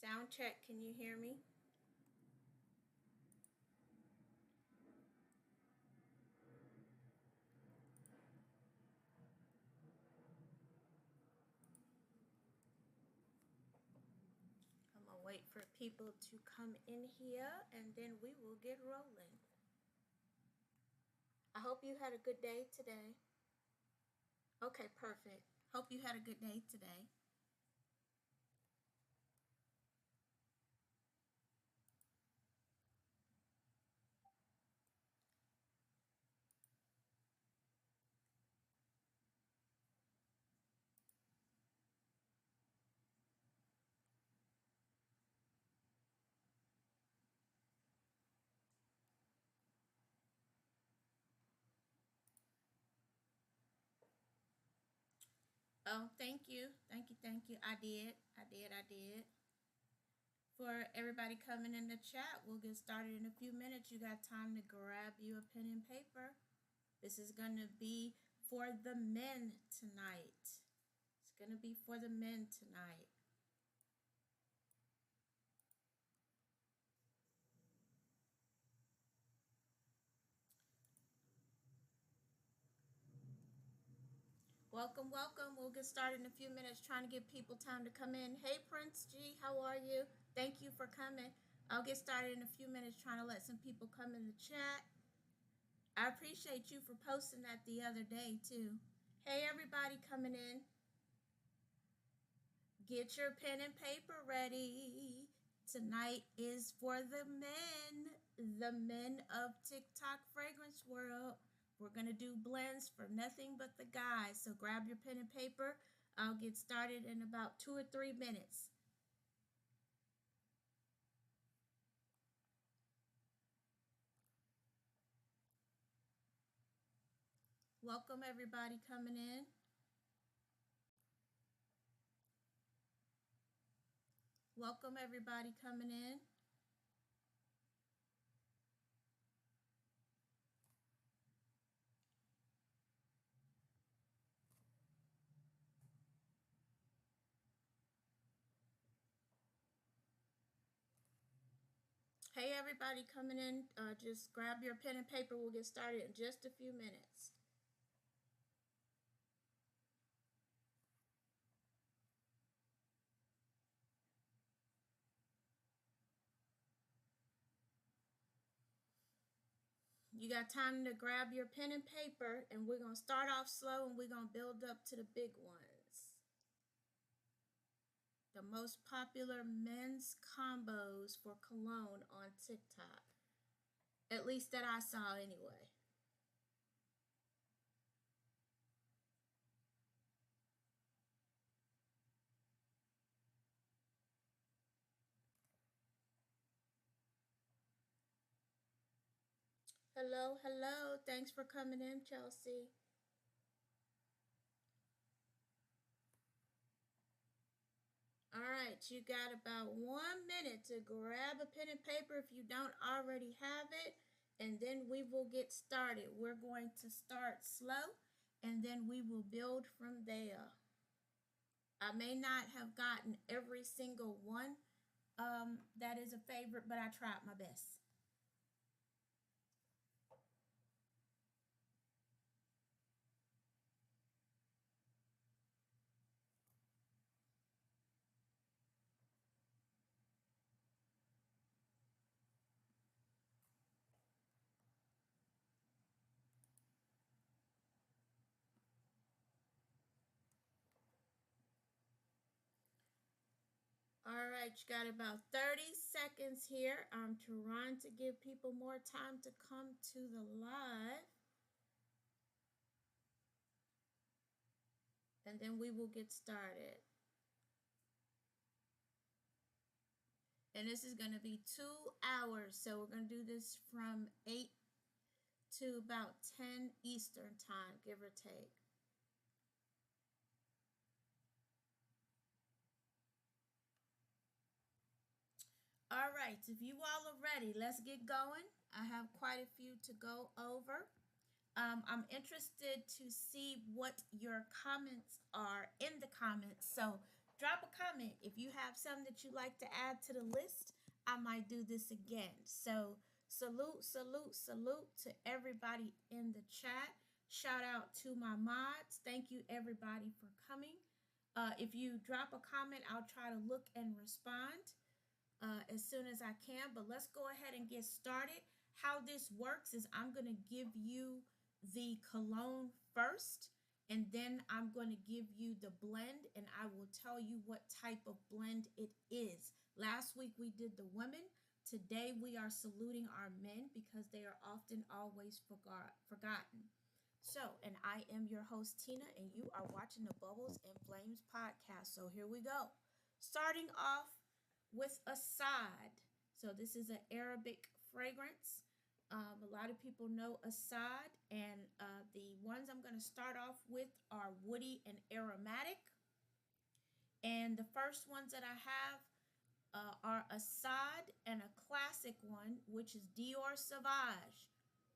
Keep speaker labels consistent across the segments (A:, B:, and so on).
A: Sound check, can you hear me? I'm gonna wait for people to come in here and then we will get rolling. I hope you had a good day today. Okay, perfect. Hope you had a good day today. Oh, thank you. Thank you. Thank you. I did. For everybody coming in the chat, we'll get started in a few minutes. You got time to grab you a pen and paper. This is going to be for the men tonight. It's going to be for the men tonight. Welcome, welcome. We'll get started in a few minutes trying to give people time to come in. Hey, Prince G, how are you? Thank you for coming. I'll get started in a few minutes trying to let some people come in the chat. I appreciate you for posting that the other day, too. Hey, everybody coming in. Get your pen and paper ready. Tonight is for the men of TikTok Fragrance World. We're going to do blends for nothing but the guys. So grab your pen and paper. I'll get started in about 2 or 3 minutes. Welcome everybody coming in. Welcome everybody coming in. Hey everybody coming in. Just grab your pen and paper. We'll get started in just a few minutes. You got time to grab your pen and paper, and we're going to start off slow and we're going to build up to the big ones. The most popular men's combos for cologne on TikTok. At least that I saw anyway. Hello, hello. Thanks for coming in, Chelsea. All right, you got about 1 minute to grab a pen and paper if you don't already have it, and then we will get started. We're going to start slow, and then we will build from there. I may not have gotten every single one that is a favorite, but I tried my best. All right, you got about 30 seconds here. I'm trying to give people more time to come to the live. And then we will get started. And this is going to be 2 hours. So we're going to do this from 8 to about 10 Eastern time, give or take. All right, if you all are ready, let's get going. I have quite a few to go over. I'm interested to see what your comments are in the comments. So drop a comment. If you have something that you'd like to add to the list, I might do this again. So salute, salute, salute to everybody in the chat. Shout out to my mods. Thank you everybody for coming. If you drop a comment, I'll try to look and respond as soon as I can. But let's go ahead and get started. How this works is I'm going to give you the cologne first, and then I'm going to give you the blend, and I will tell you what type of blend it is. Last week we did the women. Today we are saluting our men because they are often always forgotten. So, and I am your host, Tina, and you are watching the Bubbles and Flames podcast. So here we go. Starting off with Assad. So this is an Arabic fragrance. A lot of people know Assad, and the ones I'm going to start off with are woody and aromatic. And the first ones that I have are Assad and a classic one, which is Dior Sauvage,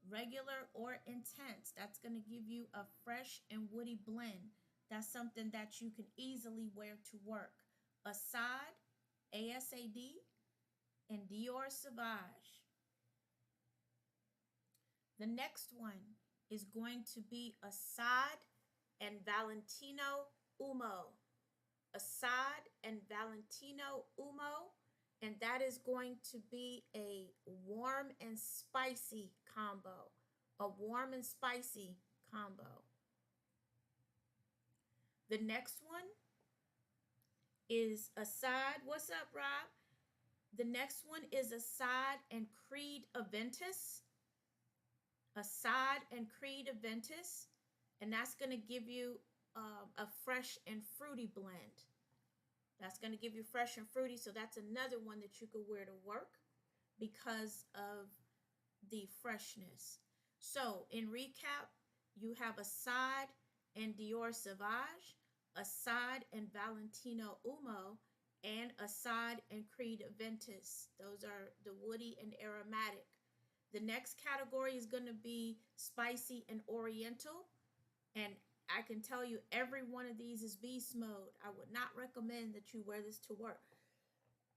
A: regular or intense. That's going to give you a fresh and woody blend. That's something that you can easily wear to work. Assad, ASAD, and Dior Sauvage. The next one is going to be Assad and Valentino Umo. Assad and Valentino Umo, and that is going to be a warm and spicy combo. A warm and spicy combo. The next one is Assad. What's up, Rob? The next one is Assad and Creed Aventus. Assad and Creed Aventus, and that's going to give you a fresh and fruity blend. That's going to give you fresh and fruity, so that's another one that you could wear to work because of the freshness. So, in recap, you have Assad and Dior Sauvage, Assad and Valentino Umo, and Assad and Creed Aventus. Those are the woody and aromatic. The next category is going to be spicy and oriental. And I can tell you every one of these is beast mode. I would not recommend that you wear this to work.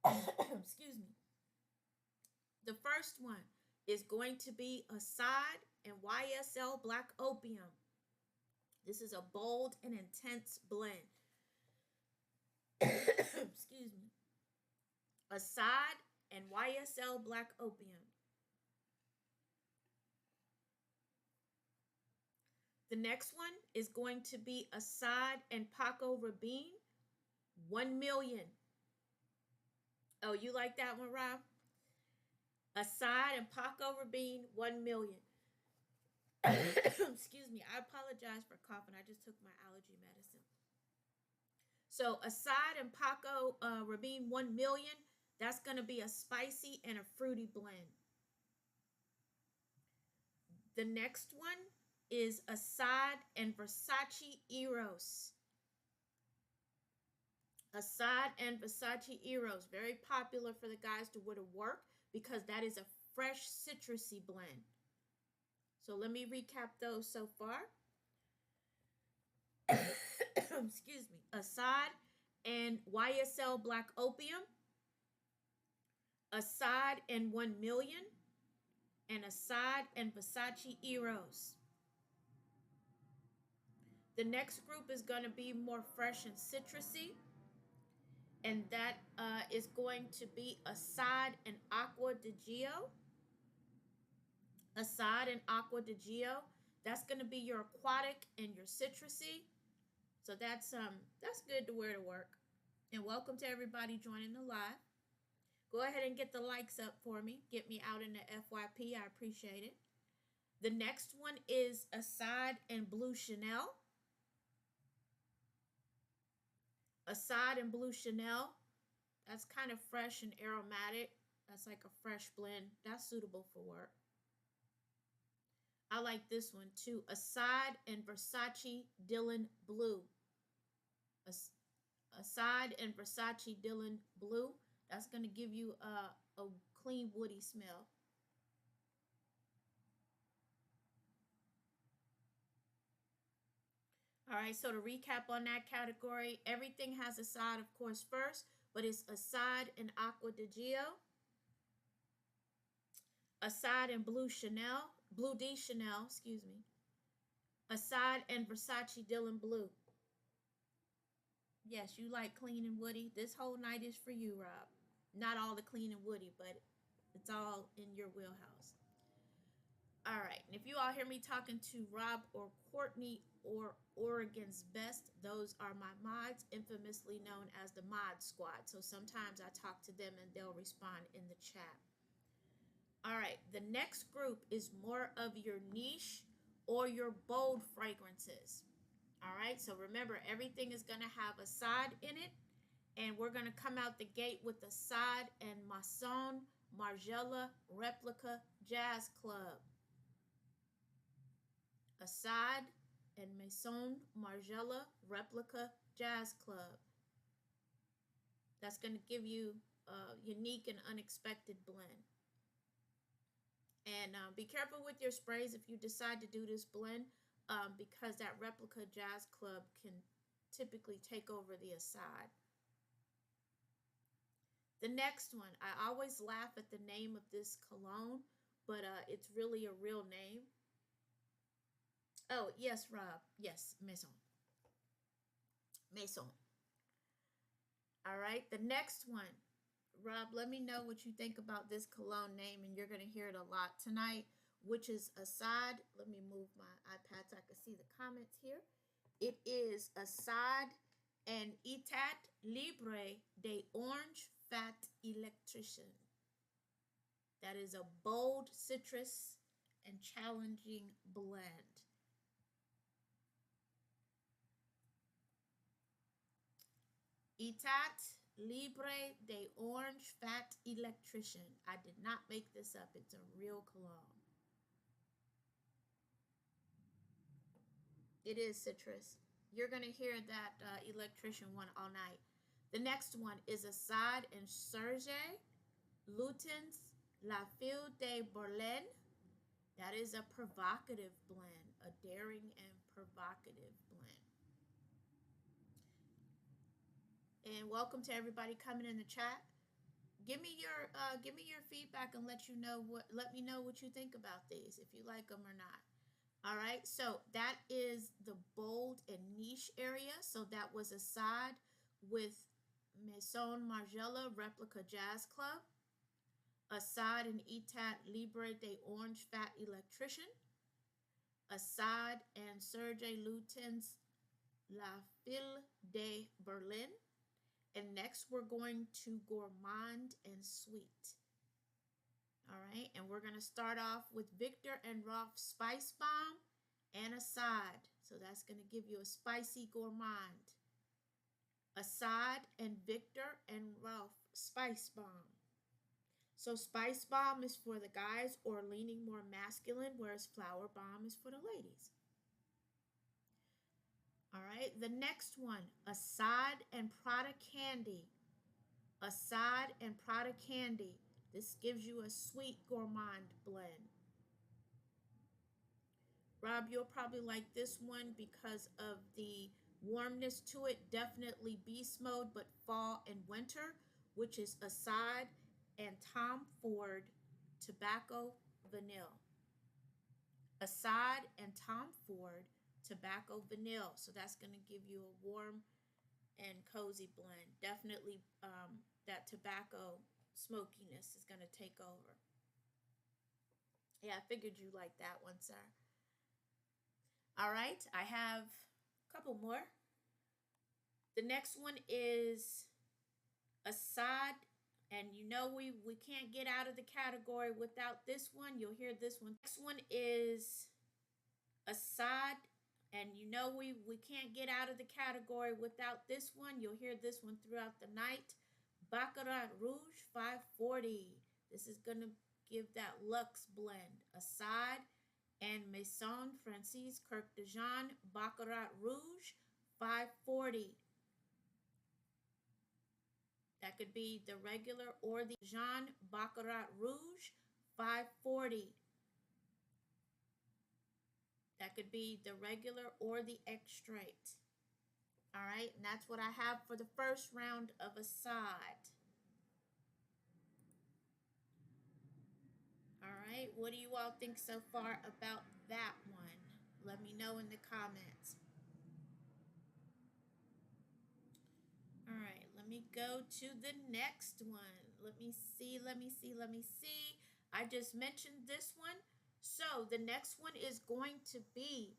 A: Excuse me. The first one is going to be Assad and YSL Black Opium. This is a bold and intense blend. Excuse me. Assad and YSL Black Opium. The next one is going to be Assad and Paco Rabanne, 1 million. Oh, you like that one, Rob? Assad and Paco Rabanne, 1 million. Excuse me, I apologize for coughing. I just took my allergy medicine. So Assad and Paco Rabanne, 1 million. That's going to be a spicy and a fruity blend. The next one is Assad and Versace Eros. Assad and Versace Eros, very popular for the guys to wear to work because that is a fresh citrusy blend. So let me recap those so far. Excuse me. Assad and YSL Black Opium, Assad and 1 million, and Assad and Versace Eros. The next group is going to be more fresh and citrusy, and that is going to be Assad and Acqua di Gio. Assad and Acqua di Gio. That's going to be your aquatic and your citrusy. So that's good to wear to work. And welcome to everybody joining the live. Go ahead and get the likes up for me. Get me out in the FYP. I appreciate it. The next one is Assad and Blue Chanel. Assad and Blue Chanel. That's kind of fresh and aromatic. That's like a fresh blend. That's suitable for work. I like this one too. Assad and Versace Dylan Blue. Assad and Versace Dylan Blue. That's going to give you a clean woody smell. All right, so to recap on that category, everything has a side, of course, first, but it's Assad and Aqua di Gio, Assad and Blue D Chanel, excuse me, Assad and Versace Dylan Blue. Yes, you like clean and woody. This whole night is for you, Rob. Not all the clean and woody, but it's all in your wheelhouse. All right, and if you all hear me talking to Rob or Courtney or Oregon's Best, those are my mods, infamously known as the Mod Squad. So sometimes I talk to them and they'll respond in the chat. All right, the next group is more of your niche or your bold fragrances. All right, so remember, everything is going to have a side in it, and we're going to come out the gate with the side and Maison Margiela Replica Jazz Club. Assad and Maison Margiela Replica Jazz Club. That's going to give you a unique and unexpected blend. And be careful with your sprays if you decide to do this blend, because that Replica Jazz Club can typically take over the Assad. The next one, I always laugh at the name of this cologne, but it's really a real name. Oh, yes, Rob. Yes, Maison. Maison. All right, the next one. Rob, let me know what you think about this cologne name, and you're going to hear it a lot tonight, which is Assad. Let me move my iPad so I can see the comments here. It is Assad and Etat Libre de Orange Fat Electrician. That is a bold citrus and challenging blend. Etat Libre de Orange Fat Electrician. I did not make this up. It's a real cologne. It is citrus. You're going to hear that electrician one all night. The next one is Assad and Serge Lutens La Fille de Berlin. That is a provocative blend, a daring and provocative blend. And welcome to everybody coming in the chat. Give me your feedback and let me know what you think about these, if you like them or not. All right, so that is the bold and niche area. So that was Assad with Maison Margiela Replica Jazz Club, Assad and Etat Libre de Orange Fat Electrician, Assad and Serge Lutens La Fille de Berlin. And next we're going to Gourmand and Sweet. All right, and we're going to start off with Victor and Rolf Spice Bomb and Assad. So that's going to give you a spicy gourmand. Assad and Victor and Rolf Spice Bomb. So Spice Bomb is for the guys or leaning more masculine, whereas Flower Bomb is for the ladies. All right, the next one, Assad and Prada Candy. Assad and Prada Candy. This gives you a sweet gourmand blend. Rob, you'll probably like this one because of the warmness to it. Definitely beast mode, but fall and winter, which is Assad and Tom Ford Tobacco Vanille. Assad and Tom Ford Tobacco Vanille. So that's going to give you a warm and cozy blend. Definitely that tobacco smokiness is going to take over. Yeah, I figured you like that one, sir. All right, I have a couple more. The next one is Assad, and you know we can't get out of the category without this one. You'll hear this one. Next one is Assad, and you know we can't get out of the category without this one. You'll hear this one throughout the night. Baccarat Rouge 540. This is going to give that luxe blend. Assad and Maison Francis Kirk de Jean Baccarat Rouge 540. That could be the regular or the Jean Baccarat Rouge 540. That could could be the regular or the X straight. All right, and that's what I have for the first round of Assad. All right, what do you all think so far about that one? Let me know in the comments. All right, let me go to the next one. Let me see. I just mentioned this one. So the next one is going to be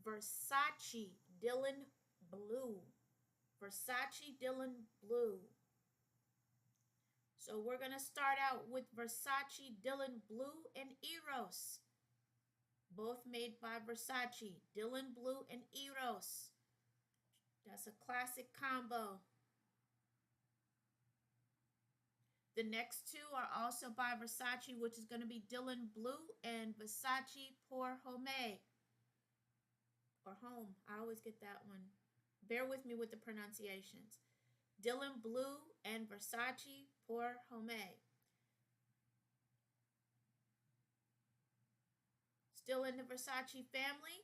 A: Versace Dylan Blue. Versace Dylan Blue. So we're going to start out with Versace Dylan Blue and Eros. Both made by Versace. Dylan Blue and Eros. That's a classic combo. The next two are also by Versace, which is going to be Dylan Blue and Versace Pour Homme. Or Home. I always get that one. Bear with me with the pronunciations. Dylan Blue and Versace Pour Homme. Still in the Versace family.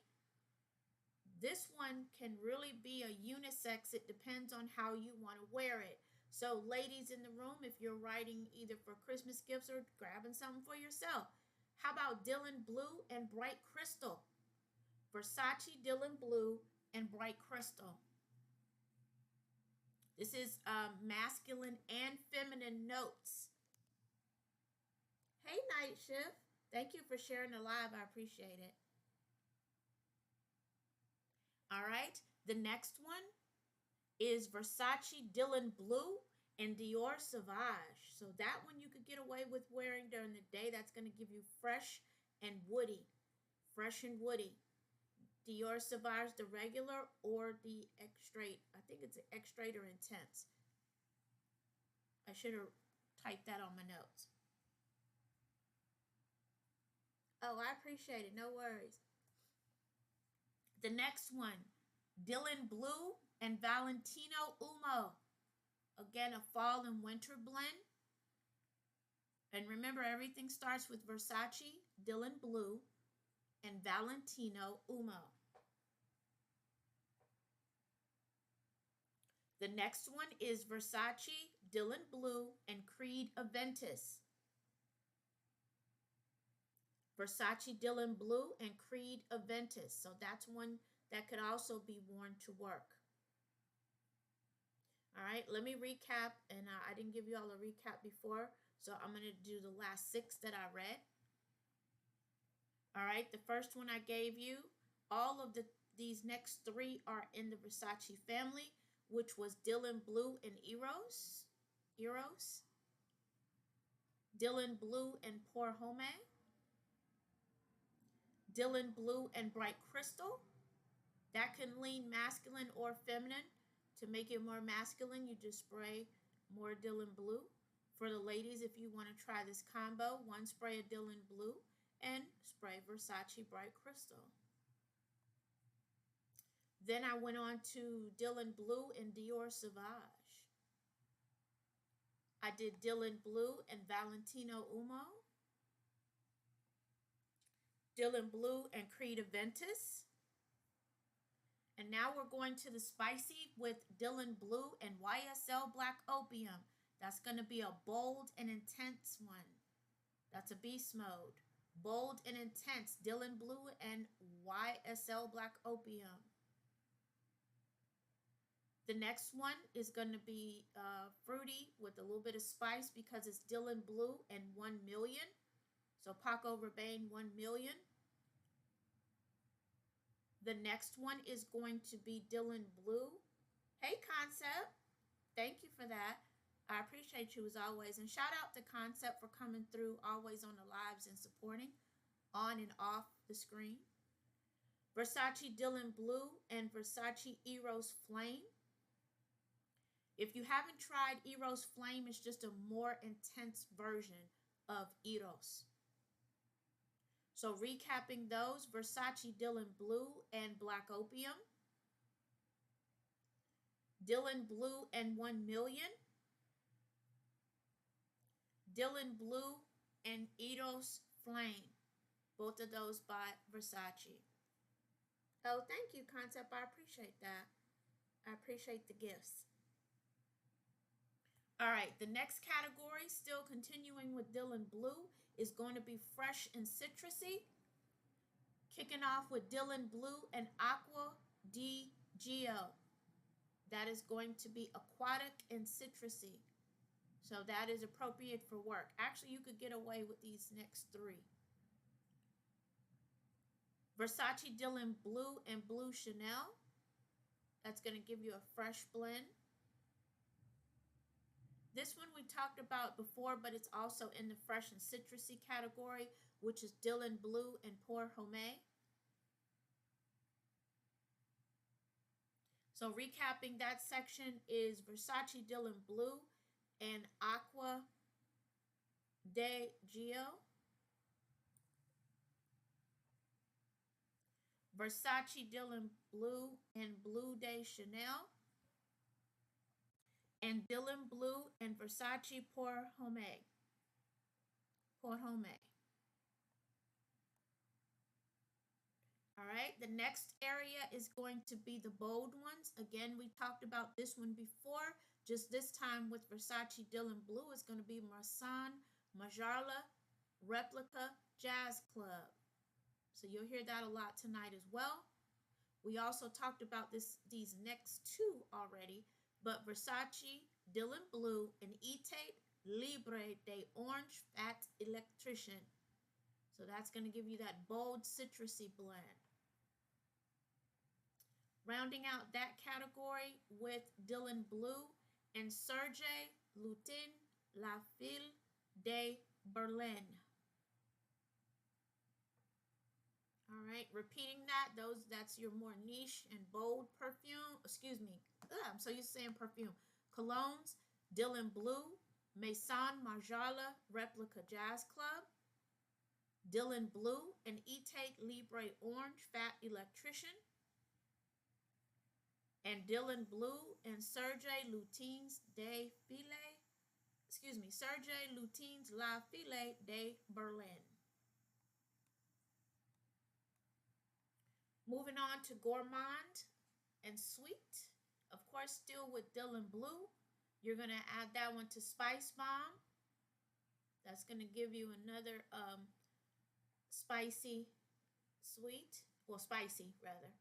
A: This one can really be a unisex. It depends on how you want to wear it. So ladies in the room, if you're writing either for Christmas gifts or grabbing something for yourself, how about Dylan Blue and Bright Crystal? Versace Dylan Blue and Bright Crystal. This is masculine and feminine notes. Hey, Night Shift. Thank you for sharing the live. I appreciate it. All right. The next one is Versace Dylan Blue and Dior Sauvage. So that one you could get away with wearing during the day. That's going to give you fresh and woody. Fresh and woody. Dior Sauvage, the regular or the X straight. I think it's X straight or intense. I should have typed that on my notes. Oh, I appreciate it. No worries. The next one, Dylan Blue and Valentino Umo. Again, a fall and winter blend. And remember, everything starts with Versace, Dylan Blue, and Valentino Umo. The next one is Versace, Dylan Blue, and Creed Aventus. Versace Dylan Blue and Creed Aventus. So that's one that could also be worn to work. All right, let me recap. And I didn't give you all a recap before. So I'm going to do the last 6 that I read. All right, the first one I gave you. All of these next 3 are in the Versace family, which was Dylan Blue and Eros. Dylan Blue and Pour Homme. Dylan Blue and Bright Crystal. That can lean masculine or feminine. To make it more masculine, you just spray more Dylan Blue. For the ladies, if you want to try this combo, 1 spray of Dylan Blue and spray Versace Bright Crystal. Then I went on to Dylan Blue and Dior Sauvage. I did Dylan Blue and Valentino Umo. Dylan Blue and Creed Aventus. And now we're going to the spicy with Dylan Blue and YSL Black Opium. That's going to be a bold and intense one. That's a beast mode. Bold and intense, Dylan Blue and YSL Black Opium. The next one is going to be fruity with a little bit of spice because it's Dylan Blue and 1 Million. So Paco Rabanne 1 Million. The next one is going to be Dylan Blue. Hey, Concept. Thank you for that. I appreciate you as always. And shout out to Concept for coming through always on the lives and supporting on and off the screen. Versace Dylan Blue and Versace Eros Flame. If you haven't tried Eros Flame, it's just a more intense version of Eros. So recapping those, Versace Dylan Blue and Black Opium. Dylan Blue and 1 Million. Dylan Blue and Eros Flame. Both of those by Versace. Oh, thank you, Concept. I appreciate that. I appreciate the gifts. All right, the next category, still continuing with Dylan Blue, is going to be fresh and citrusy. Kicking off with Dylan Blue and Aqua di Gio. That is going to be aquatic and citrusy. So that is appropriate for work. Actually, you could get away with these next three. Versace Dylan Blue and Blue Chanel. That's going to give you a fresh blend. This one we talked about before, but it's also in the fresh and citrusy category, which is Dylan Blue and Pour Homme. So recapping that section is Versace Dylan Blue and Aqua de Gio. Versace Dylan Blue and Blue de Chanel. And Dylan Blue and Versace Pour Homme. Pour Homme. All right, the next area is going to be the bold ones. Again, we talked about this one before, just this time with Versace Dylan Blue. It's going to be Marsan Margiela Replica Jazz Club. So you'll hear that a lot tonight as well. We also talked about these next two already, but Versace Dylan Blue and Etate Libre de Orange Fat Electrician. So that's going to give you that bold citrusy blend. Rounding out that category with Dylan Blue and Serge Lutin La Ville de Berlin. All right, repeating that's your more niche and bold perfume. Excuse me, I'm so used to saying perfume. Colognes, Dylan Blue, Maison Margiela Replica Jazz Club, Dylan Blue and Etate Libre Orange Fat Electrician, and Dylan Blue and Serge Lutens La Ville de Berlin. Moving on to Gourmand and Sweet. Of course, still with Dylan Blue. You're going to add that one to Spice Bomb. That's going to give you another spicy sweet. Well, spicy, rather.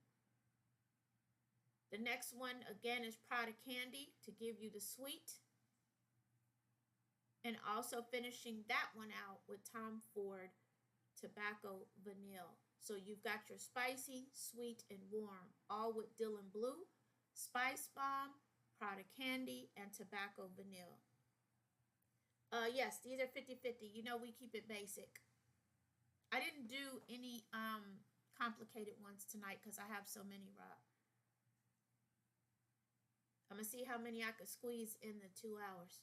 A: The next one, again, is Prada Candy to give you the sweet. And also finishing that one out with Tom Ford Tobacco Vanille. So you've got your spicy, sweet, and warm, all with Dylan Blue, Spice Bomb, Prada Candy, and Tobacco Vanille. Yes, these are 50-50. You know we keep it basic. I didn't do any complicated ones tonight because I have so many, Rob. I'm going to see how many I could squeeze in the 2 hours.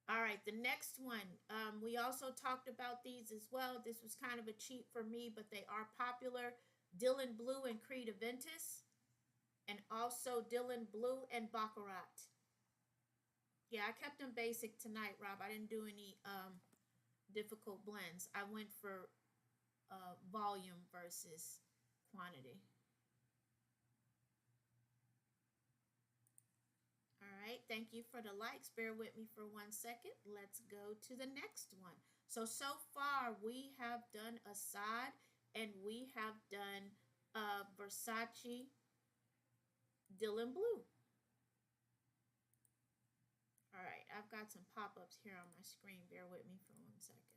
A: All right, the next one. We also talked about these as well. This was kind of a cheat for me, but they are popular. Dylan Blue and Creed Aventus. And also Dylan Blue and Baccarat. Yeah, I kept them basic tonight, Rob. I didn't do any difficult blends. I went for volume versus quantity. All right, thank you for the likes. Bear with me for 1 second. Let's go to the next one. So far we have done Assad and we have done Versace Dylan Blue. All right, I've got some pop-ups here on my screen. Bear with me for 1 second.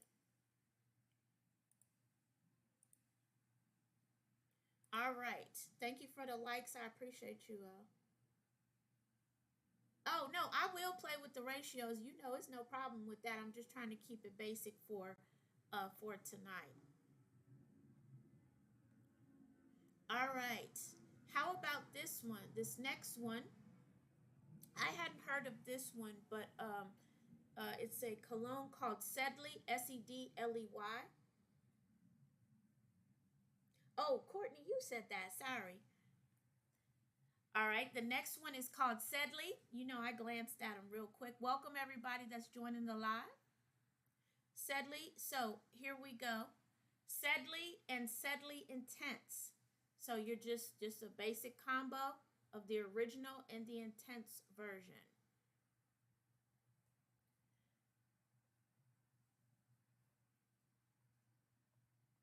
A: All right, thank you for the likes. I appreciate you all. Oh, no, I will play with the ratios. You know, it's no problem with that. I'm just trying to keep it basic for tonight. All right. How about this one? This next one, I hadn't heard of this one, but it's a cologne called Sedley, Sedley. Oh, Courtney, you said that. Sorry. All right, the next one is called Sedley. You know, I glanced at them real quick. Welcome, everybody that's joining the live. Sedley, so here we go. Sedley and Sedley Intense. So you're just a basic combo of the original and the intense version.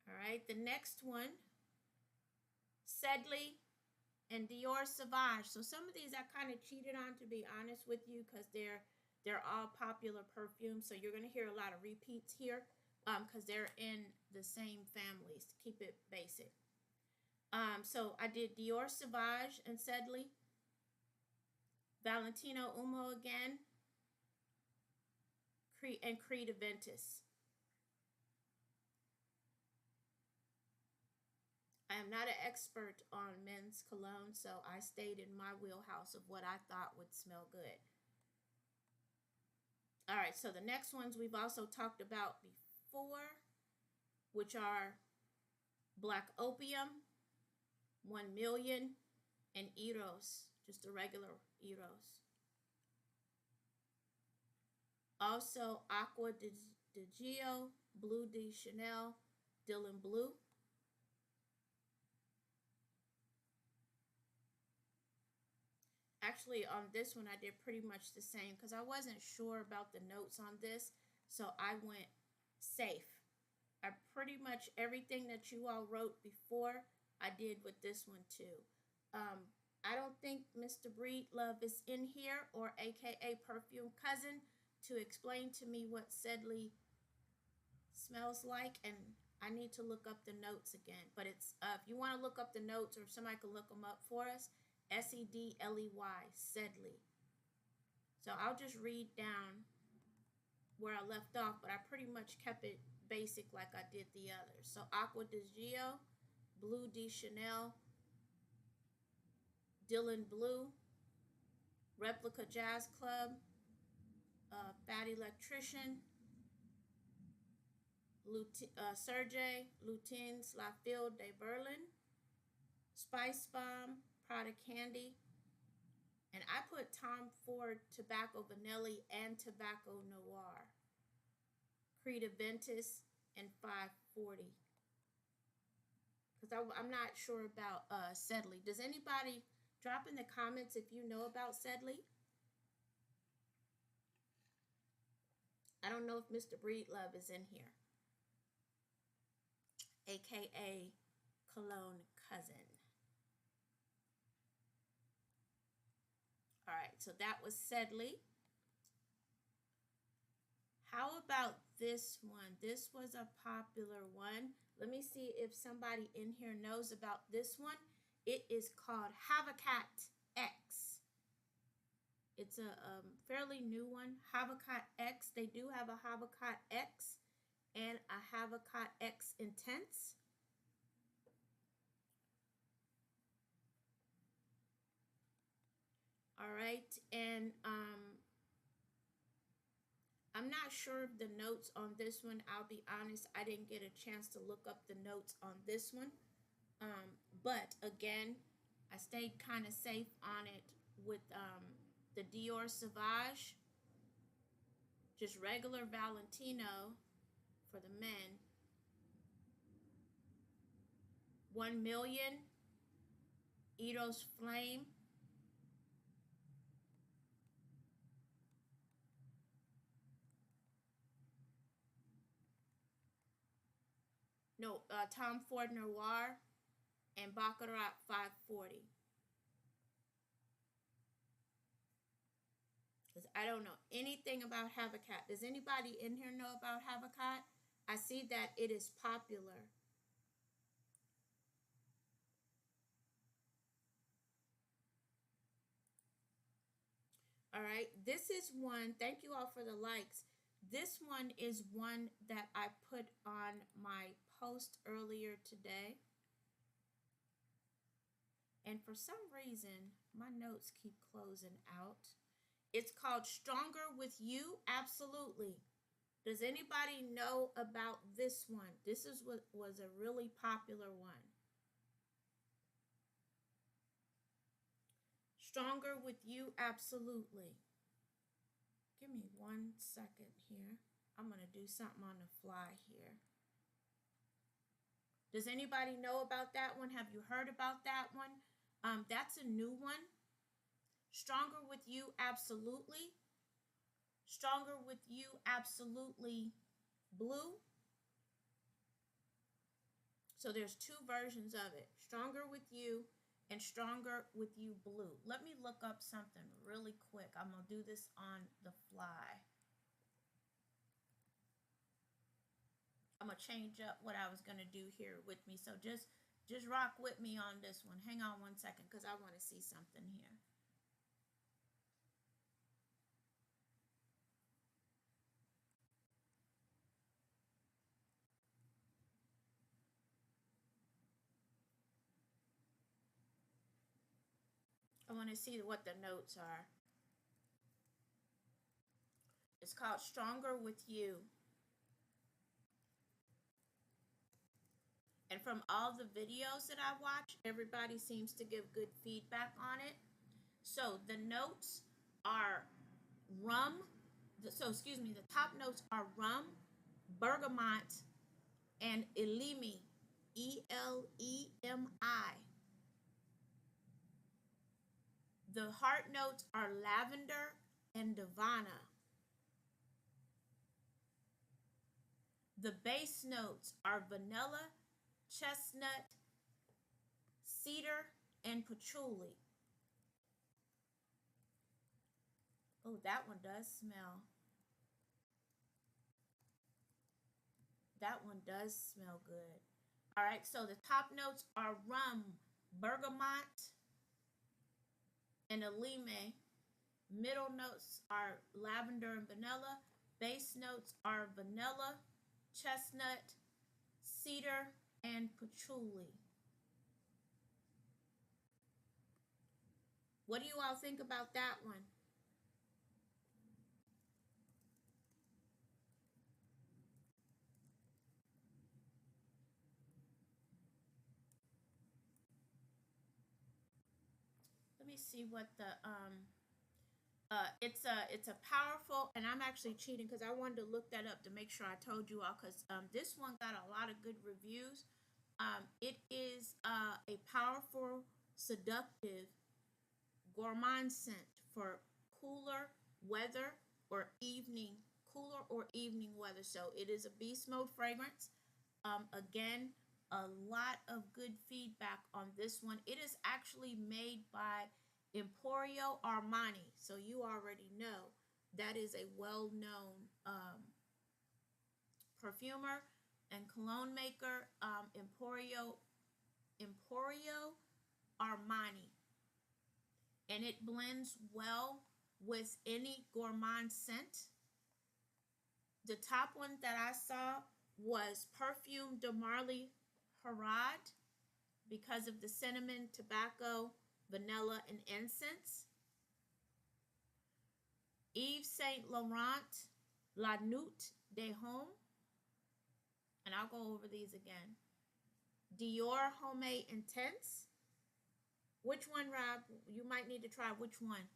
A: All right, the next one, Sedley and Dior Sauvage. So some of these I kind of cheated on, to be honest with you, because they're all popular perfumes. So you're going to hear a lot of repeats here, because they're in the same families. To keep it basic. So I did Dior Sauvage and Sedley, Valentino Umo again, and Creed Aventus. I am not an expert on men's cologne, so I stayed in my wheelhouse of what I thought would smell good. All right, so the next ones we've also talked about before, which are Black Opium, 1 Million, and Eros, just a regular Eros. Also, Aqua de Gio, Bleu de Chanel, Dylan Blue. Actually, on this one, I did pretty much the same because I wasn't sure about the notes on this, so I went safe. I pretty much everything that you all wrote before, I did with this one too. I don't think Mr. Breedlove is in here, or AKA Perfume Cousin, to explain to me what Sedley smells like, and I need to look up the notes again. But it's if you want to look up the notes, or if somebody can look them up for us, Sedley, Sedley. So I'll just read down where I left off, but I pretty much kept it basic like I did the others. So Aqua de Gio, Bleu de Chanel, Dylan Blue, Replica Jazz Club, Fat Electrician, Serge Lutens La Fille de Berlin, Spice Bomb, Prada Candy, and I put Tom Ford Tobacco Vanilla and Tobacco Noir, Creed Aventus, and 540. Because I'm not sure about Sedley. Does anybody drop in the comments if you know about Sedley? I don't know if Mr. Breedlove is in here, aka Cologne Cousin. All right, so that was Sedley. How about this one? This was a popular one. Let me see if somebody in here knows about this one. It is called Habitat X. It's a fairly new one, Habitat X. They do have a Habitat X and a Habitat X Intense. All right, and I'm not sure of the notes on this one. I'll be honest, I didn't get a chance to look up the notes on this one. But again, I stayed kind of safe on it with the Dior Sauvage, just regular Valentino for the men, 1 Million, Eros Flame, Tom Ford Noir, and Baccarat 540. Because I don't know anything about Habitat. Does anybody in here know about Habitat? I see that it is popular. All right, this is one, thank you all for the likes. This one is one that I put on my post earlier today. And for some reason, my notes keep closing out. It's called Stronger With You, Absolutely. Does anybody know about this one? This is what was a really popular one. Stronger With You, Absolutely. Give me 1 second here. I'm going to do something on the fly here. Does anybody know about that one? Have you heard about that one? That's a new one. Stronger with you, absolutely. Stronger with you, absolutely blue. So there's two versions of it. Stronger with you and stronger with you blue. Let me look up something really quick. I'm going to do this on the fly. I'm going to change up what I was going to do here with me. So just rock with me on this one. Hang on one second because I want to see something here. I want to see what the notes are. It's called Stronger with You. And from all the videos that I watch, everybody seems to give good feedback on it. So the notes are rum. The top notes are rum, bergamot, and elemi, Elemi. The heart notes are lavender and divana. The base notes are vanilla, chestnut, cedar, and patchouli. Oh, that one does smell. That one does smell good. All right, so the top notes are rum, bergamot, and elemi. Middle notes are lavender and vanilla. Base notes are vanilla, chestnut, cedar, and patchouli. What do you all think about that one? Let me see what the it's a powerful, and I'm actually cheating because I wanted to look that up to make sure I told you all, because this one got a lot of good reviews. It is a powerful, seductive gourmand scent for cooler weather or evening weather. So it is a beast mode fragrance. Again, a lot of good feedback on this one. It is actually made by Emporio Armani. So you already know that is a well-known perfumer and cologne maker. Emporio Armani. And it blends well with any gourmand scent. The top one that I saw was Perfume de Marly Harad because of the cinnamon, tobacco, vanilla, and incense. Yves Saint Laurent La Nuit de Homme. And I'll go over these again. Dior Homme Intense. Which one, Rob? You might need to try which one?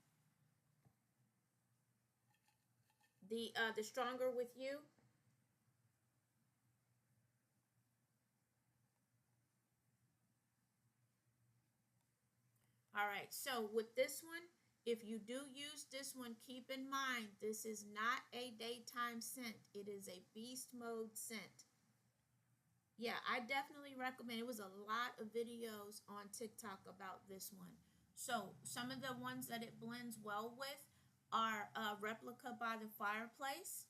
A: The Stronger with You. All right, so with this one, if you do use this one, keep in mind this is not a daytime scent. It is a beast mode scent. Yeah, I definitely recommend. It was a lot of videos on TikTok about this one. So some of the ones that it blends well with are Replica by the Fireplace,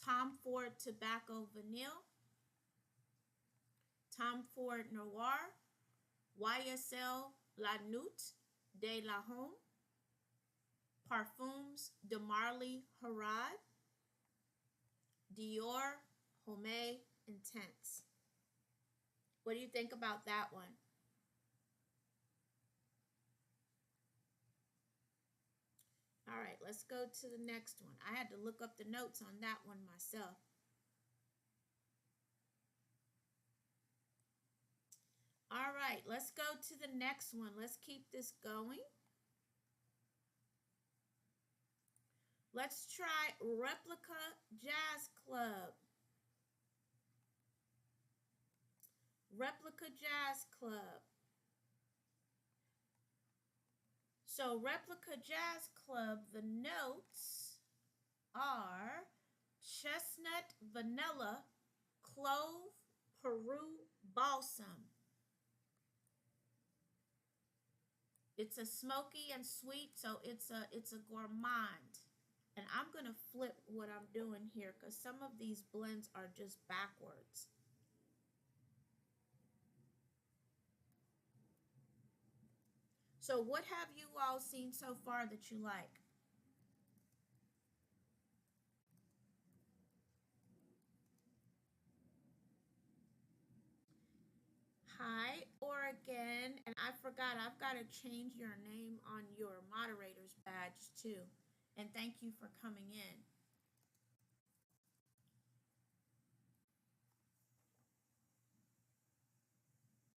A: Tom Ford Tobacco Vanille, Tom Ford Noir, YSL La Nuit de la Homme, Parfums de Marly Harad, Dior Homme Intense. What do you think about that one? All right, let's go to the next one. I had to look up the notes on that one myself. All right, let's go to the next one. Let's keep this going. Let's try Replica Jazz Club. Replica Jazz Club. So Replica Jazz Club, the notes are chestnut, vanilla, clove, Peru balsam. It's a smoky and sweet, so it's a gourmand. And I'm gonna flip what I'm doing here because some of these blends are just backwards. So what have you all seen so far that you like? Hi, Oregon. And I forgot, I've got to change your name on your moderator's badge too. And thank you for coming in.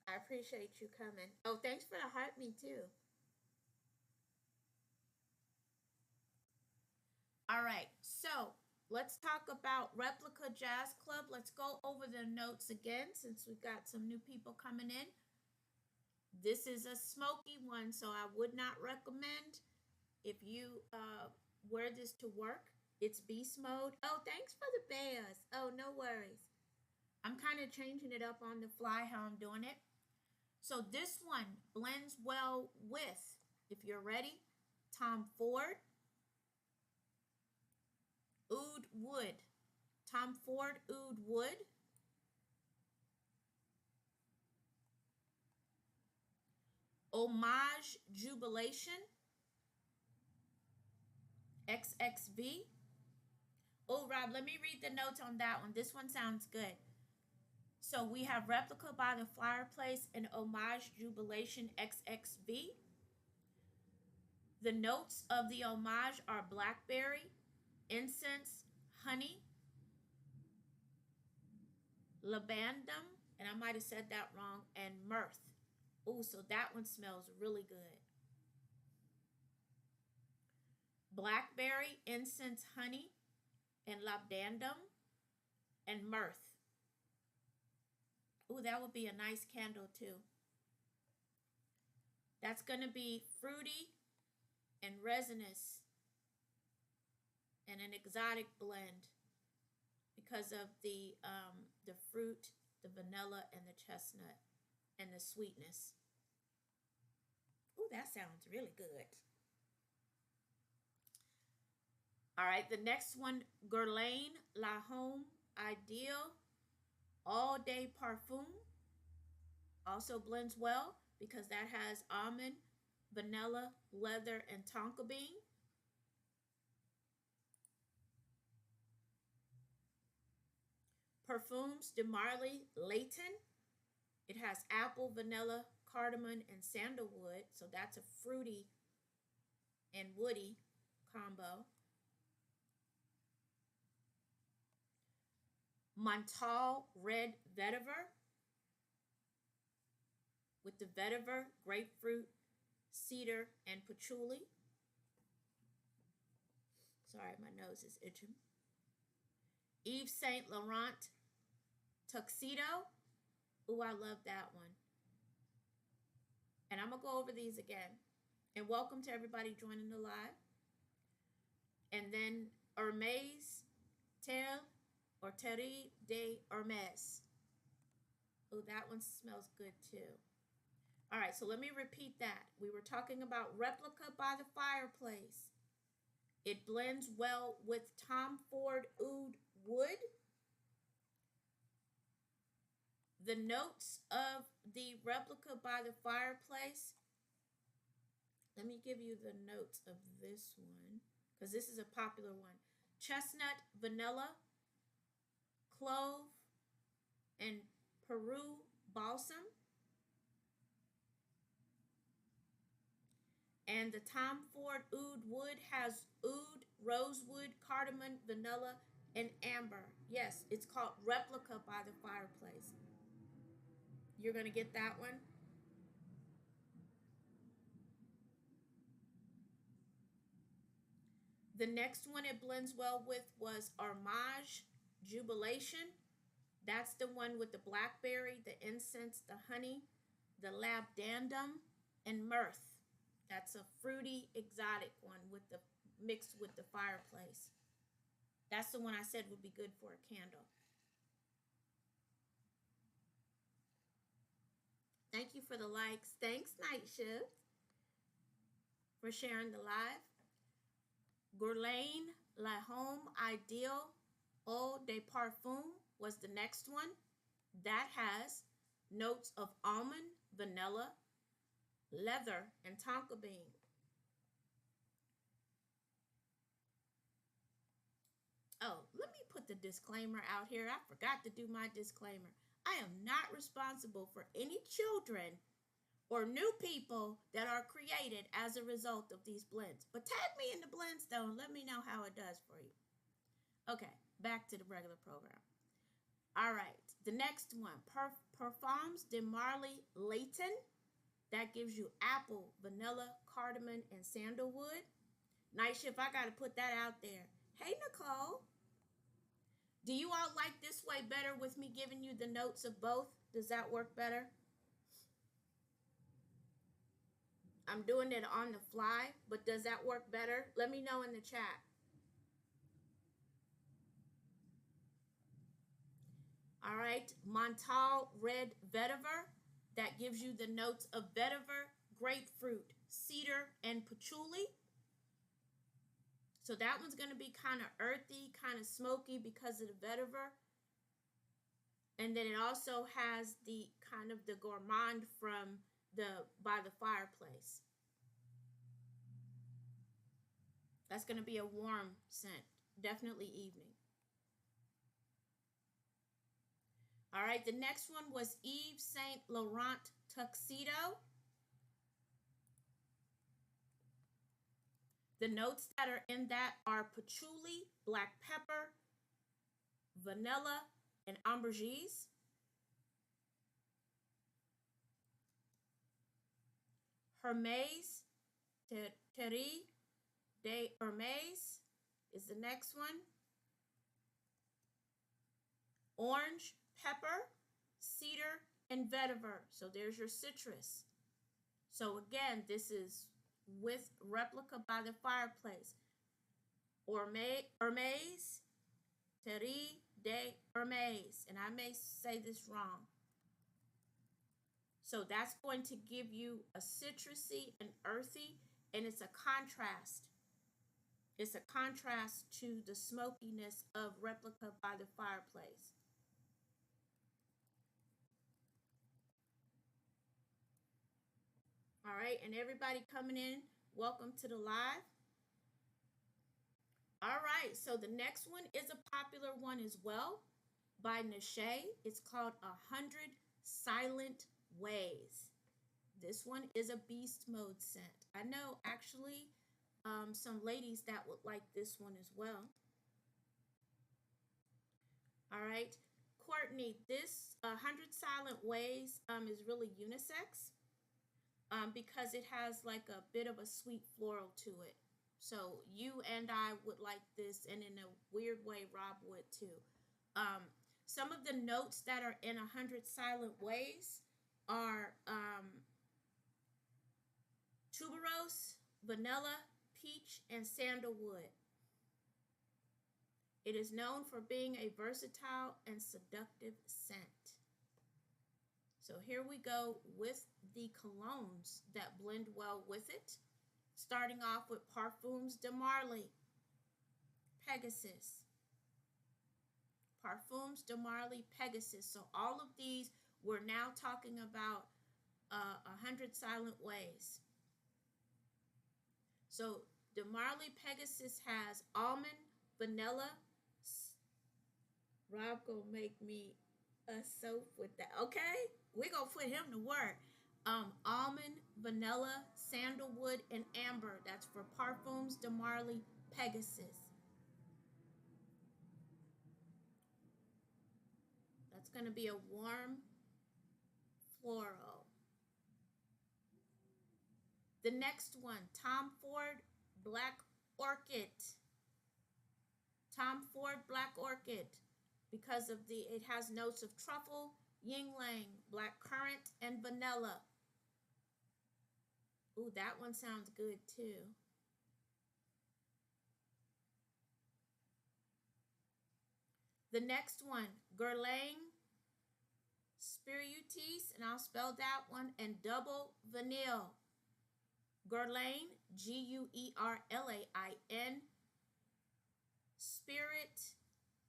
A: I appreciate you coming. Oh, thanks for the heart me too. All right, so let's talk about Replica Jazz Club. Let's go over the notes again since we've got some new people coming in. This is a smoky one, so I would not recommend if you wear this to work. It's beast mode. Oh, thanks for the bears. Oh, no worries. I'm kind of changing it up on the fly how I'm doing it. So this one blends well with, if you're ready, Tom Ford, Oud Wood. Tom Ford Oud Wood, Homage Jubilation, XXV. Oh, Rob, let me read the notes on that one. This one sounds good. So we have Replica by the Fireplace and Homage Jubilation XXV. The notes of the homage are blackberry, incense, honey, labandum, and I might have said that wrong, and mirth. Oh, so that one smells really good. Blackberry, incense, honey, and labandum, and mirth. Oh, that would be a nice candle too. That's going to be fruity and resinous and an exotic blend because of the fruit, the vanilla, and the chestnut, and the sweetness. Oh, that sounds really good. All right, the next one, Guerlain La Home Ideal All Day Parfum. Also blends well because that has almond, vanilla, leather, and tonka bean. Parfums de Marly Layton. It has apple, vanilla, cardamom, and sandalwood. So that's a fruity and woody combo. Montal Red Vetiver with the vetiver, grapefruit, cedar, and patchouli. Sorry, my nose is itching. Yves Saint Laurent Tuxedo. Ooh, I love that one. And I'm going to go over these again. And welcome to everybody joining the live. And then Hermes Terre or Terre de Hermes. Oh, that one smells good too. All right, so let me repeat that. We were talking about Replica by the Fireplace. It blends well with Tom Ford Oud Wood. The notes of the Replica by the Fireplace. Let me give you the notes of this one because this is a popular one. Chestnut, vanilla, clove, and Peru balsam. And the Tom Ford Oud Wood has oud, rosewood, cardamom, vanilla, and amber. Yes, it's called Replica by the Fireplace. You're going to get that one? The next one it blends well with was Homage Jubilation. That's the one with the blackberry, the incense, the honey, the labdanum, and myrrh. That's a fruity, exotic one with the mixed with the fireplace. That's the one I said would be good for a candle. Thank you for the likes. Thanks, Night Shift, for sharing the live. Guerlain La Home Ideal Eau de Parfum was the next one. That has notes of almond, vanilla, leather, and tonka bean. Oh, let me put the disclaimer out here. I forgot to do my disclaimer. I am not responsible for any children or new people that are created as a result of these blends. But tag me in the blends though and let me know how it does for you. Okay, back to the regular program. All right, the next one, Parfums de Marly Layton. That gives you apple, vanilla, cardamom, and sandalwood. Night Shift, I got to put that out there. Hey, Nicole. Do you all like this way better with me giving you the notes of both? Does that work better? I'm doing it on the fly, but does that work better? Let me know in the chat. All right, Montal Red Vetiver. That gives you the notes of vetiver, grapefruit, cedar, and patchouli. So that one's going to be kind of earthy, kind of smoky because of the vetiver. And then it also has the kind of the gourmand from the by the fireplace. That's going to be a warm scent, definitely evening. All right, the next one was Yves Saint Laurent Tuxedo. The notes that are in that are patchouli, black pepper, vanilla, and ambergris. Hermes, Terre de Hermes is the next one. Orange, pepper, cedar, and vetiver. So there's your citrus. So again, this is with replica by the fireplace. Hermes, Terre de Hermes. And I may say this wrong. So that's going to give you a citrusy and earthy, and it's a contrast. It's a contrast to the smokiness of replica by the fireplace. All right, and everybody coming in, welcome to the live. All right, so the next one is a popular one as well by Nashe. It's called 100 Silent Ways. This one is a beast mode scent. I know actually some ladies that would like this one as well. All right, Courtney, this 100 Silent Ways is really unisex because it has like a bit of a sweet floral to it. So you and I would like this, and in a weird way, Rob would too. Um, some of the notes that are in 100 Silent Ways are tuberose, vanilla, peach, and sandalwood. It is known for being a versatile and seductive scent. So here we go with the colognes that blend well with it. Starting off with Parfums de Marly, Pegasus. Parfums de Marly, Pegasus. So all of these, we're now talking about 100 Silent Ways. So de Marly Pegasus has almond, vanilla. Rob gonna make me a soap with that. Okay, we're gonna put him to work. Almond, vanilla, sandalwood, and amber. That's for Parfums de Marly Pegasus. That's gonna be a warm floral. The next one, Tom Ford Black Orchid. Tom Ford Black Orchid. because of it has notes of truffle, yin lang, black currant, and vanilla. Ooh, that one sounds good too. The next one, Guerlain Spiritus, and I'll spell that one, and double vanille. Guerlain, Guerlain,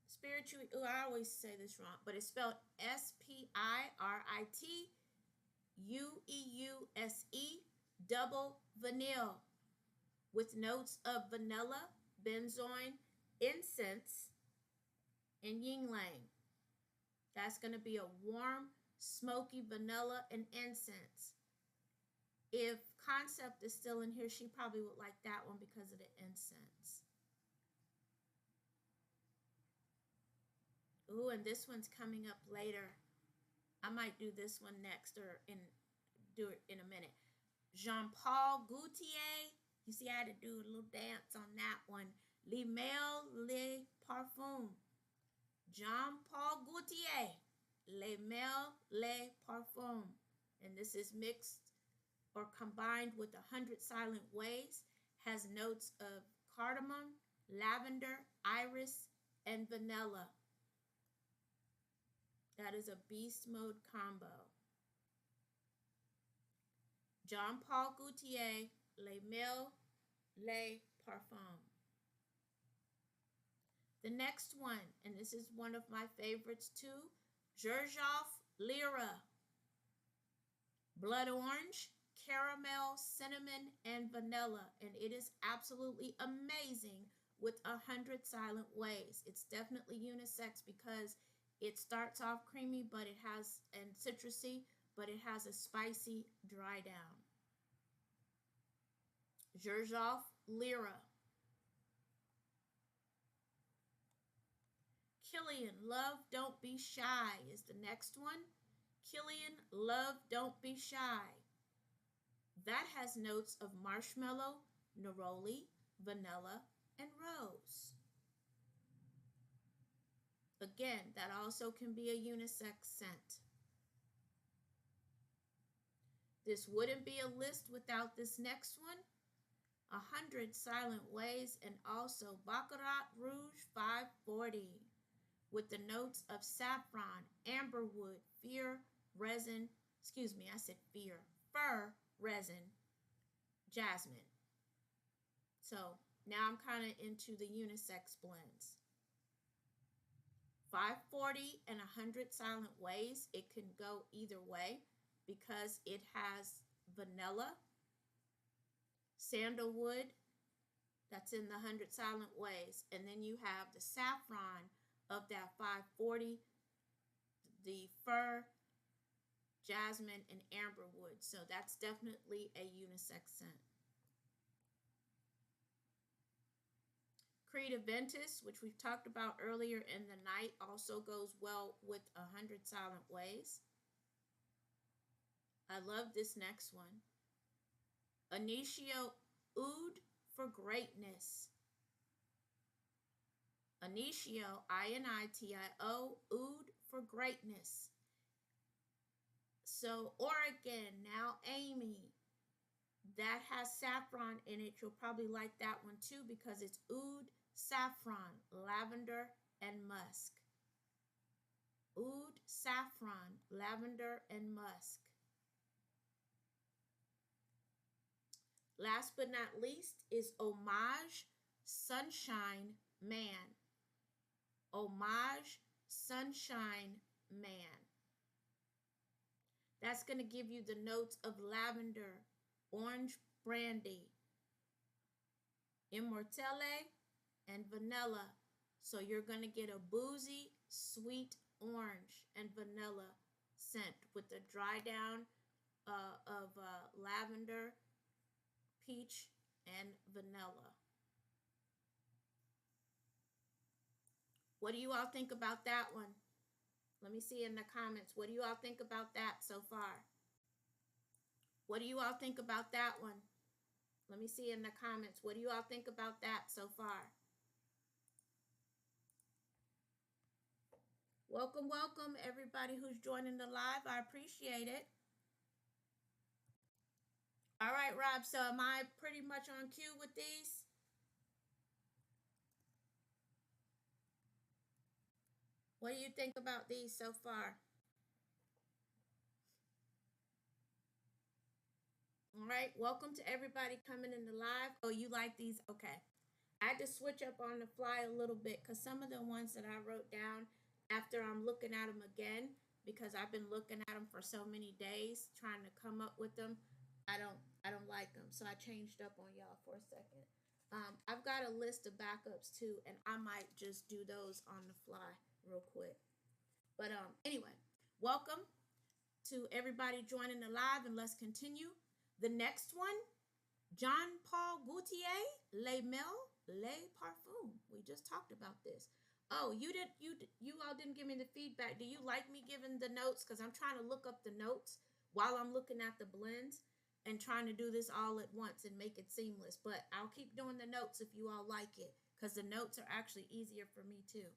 A: spiritual. Oh, I always say this wrong, but it's spelled Spirituuse, double vanille, with notes of vanilla, benzoin, incense, and yin lang. That's going to be a warm, smoky vanilla and incense. If Concept is still in here, she probably would like that one because of the incense. Ooh, and this one's coming up later. I might do this one next or do it in a minute. Jean-Paul Gaultier. You see, I had to do a little dance on that one. Les Mails Les Parfums. Jean-Paul Gaultier. Les Mails Les Parfums. And this is mixed or combined with 100 Silent Ways. Has notes of cardamom, lavender, iris, and vanilla. That is a beast mode combo. Jean-Paul Gaultier, Les Mails Les Parfums. The next one, and this is one of my favorites too, Xerjoff Lyra. Blood orange, caramel, cinnamon, and vanilla. And it is absolutely amazing with 100 Silent Ways. It's definitely unisex because it starts off creamy, but it has, and citrusy, but it has a spicy dry down. Xerjoff Lyra. Killian, Love Don't Be Shy is the next one. Killian, Love Don't Be Shy. That has notes of marshmallow, neroli, vanilla, and rose. Again, that also can be a unisex scent. This wouldn't be a list without this next one. 100 Silent Ways, and also Baccarat Rouge 540 with the notes of saffron, amberwood, fir resin, fir resin, jasmine. So now I'm kind of into the unisex blends. 540 and 100 Silent Ways, it can go either way because it has vanilla, sandalwood, that's in the 100 Silent Ways, and then you have the saffron of that 540, the fir, jasmine, and amberwood. So that's definitely a unisex scent. Creed Aventus, which we've talked about earlier in the night, also goes well with 100 Silent Ways. I love this next one. Initio Oud for Greatness. Initio, Initio, Oud for Greatness. So Oregon, now Amy. That has saffron in it. You'll probably like that one too because it's oud, saffron, lavender, and musk. Oud, saffron, lavender, and musk. Last but not least is Homage Sunshine Man. Homage Sunshine Man. That's going to give you the notes of lavender, orange brandy, immortelle, and vanilla. So you're going to get a boozy, sweet orange and vanilla scent with the dry down of lavender, peach, and vanilla. What do you all think about that one? Let me see in the comments. What do you all think about that so far? What do you all think about that one? Let me see in the comments. What do you all think about that so far? Welcome, welcome, everybody who's joining the live. I appreciate it. All right, Rob. So, am I pretty much on cue with these? What do you think about these so far? All right. Welcome to everybody coming in the live. Oh, you like these? Okay. I had to switch up on the fly a little bit because some of the ones that I wrote down after I'm looking at them again, because I've been looking at them for so many days trying to come up with them, I don't like them. So I changed up on y'all for a second. I've got a list of backups too, and I might just do those on the fly real quick. But anyway, welcome to everybody joining the live, and let's continue. The next one, Jean Paul Gaultier, Les Mel, Les Parfum. We just talked about this. Oh, you all didn't give me the feedback. Do you like me giving the notes? Because I'm trying to look up the notes while I'm looking at the blends and trying to do this all at once and make it seamless. But I'll keep doing the notes if you all like it, because the notes are actually easier for me too.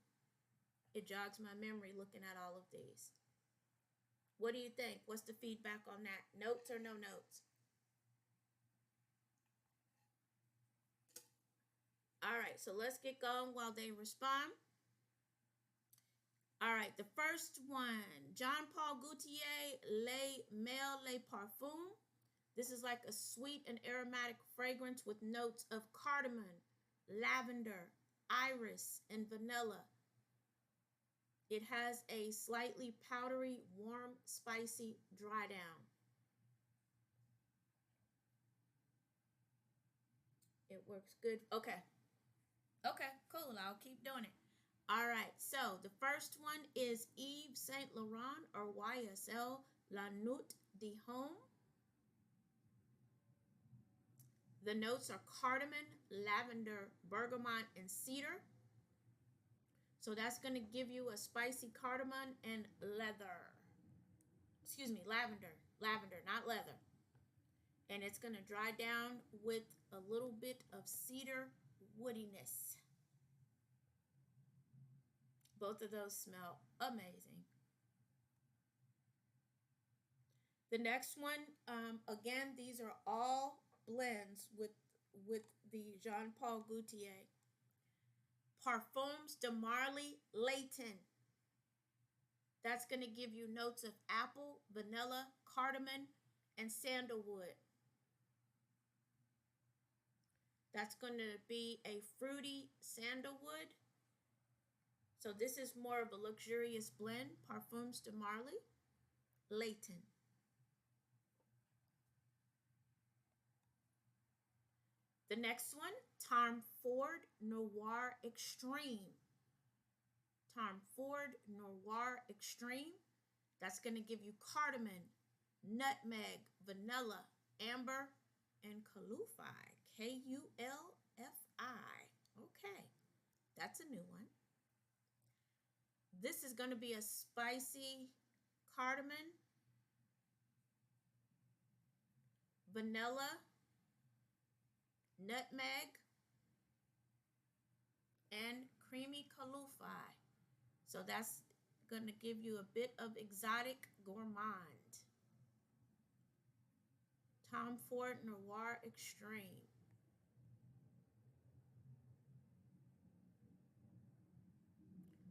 A: It jogs my memory looking at all of these. What do you think? What's the feedback on that? Notes or no notes? All right, so let's get going while they respond. All right, the first one, Jean Paul Gaultier, Les Mel, Les Parfums. This is like a sweet and aromatic fragrance with notes of cardamom, lavender, iris, and vanilla. It has a slightly powdery, warm, spicy dry down. It works good. Okay. Okay, cool. I'll keep doing it. All right, so the first one is Yves Saint Laurent or YSL La Nuit de Homme. The notes are cardamom, lavender, bergamot, and cedar. So that's going to give you a spicy cardamom and leather. Excuse me, lavender. Lavender, not leather. And it's going to dry down with a little bit of cedar woodiness. Both of those smell amazing. The next one, again, these are all blends with the Jean Paul Gaultier. Parfums de Marly Layton. That's going to give you notes of apple, vanilla, cardamom, and sandalwood. That's going to be a fruity sandalwood. So this is more of a luxurious blend. Parfums de Marly Layton. The next one, Tom Ford Noir Extreme. Tom Ford Noir Extreme. That's going to give you cardamom, nutmeg, vanilla, amber, and Kulfi. Kulfi. Okay, that's a new one. This is going to be a spicy cardamom, vanilla, nutmeg, and creamy Kulfi. So that's going to give you a bit of exotic gourmand. Tom Ford Noir Extreme.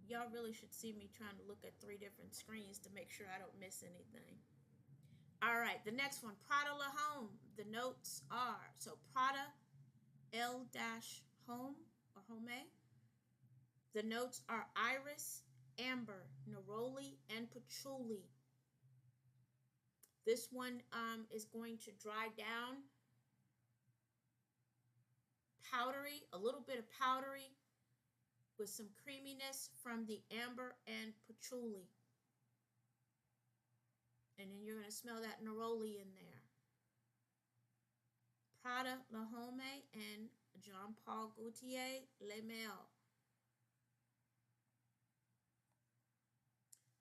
A: Y'all really should see me trying to look at 3 different screens to make sure I don't miss anything. All right, the next one, Prada La Home. The notes are, so Prada L-Home or Home. The notes are iris, amber, neroli, and patchouli. This one is going to dry down, powdery, a little bit of powdery with some creaminess from the amber and patchouli. And then you're going to smell that neroli in there. Prada La Home and Jean Paul Gaultier Les Mel.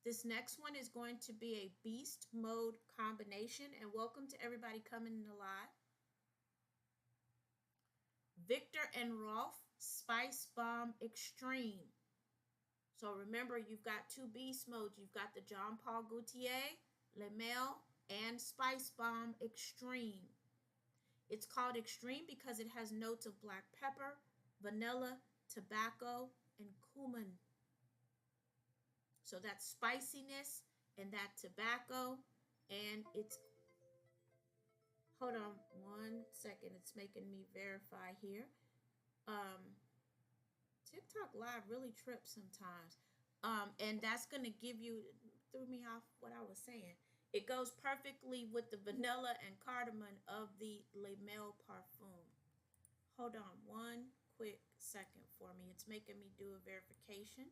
A: This next one is going to be a beast mode combination, and welcome to everybody coming in the live. Victor and Rolf Spice Bomb Extreme. So remember, you've got two beast modes. You've got the Jean Paul Gaultier, Le Male, and Spice Bomb Extreme. It's called Extreme because it has notes of black pepper, vanilla, tobacco, and cumin. So that spiciness and that tobacco, and it's, hold on 1 second, it's making me verify here. Um, TikTok Live really trips sometimes. And that's gonna give you, threw me off what I was saying. It goes perfectly with the vanilla and cardamom of the Le Male Parfum. Hold on 1 quick second for me. It's making me do a verification.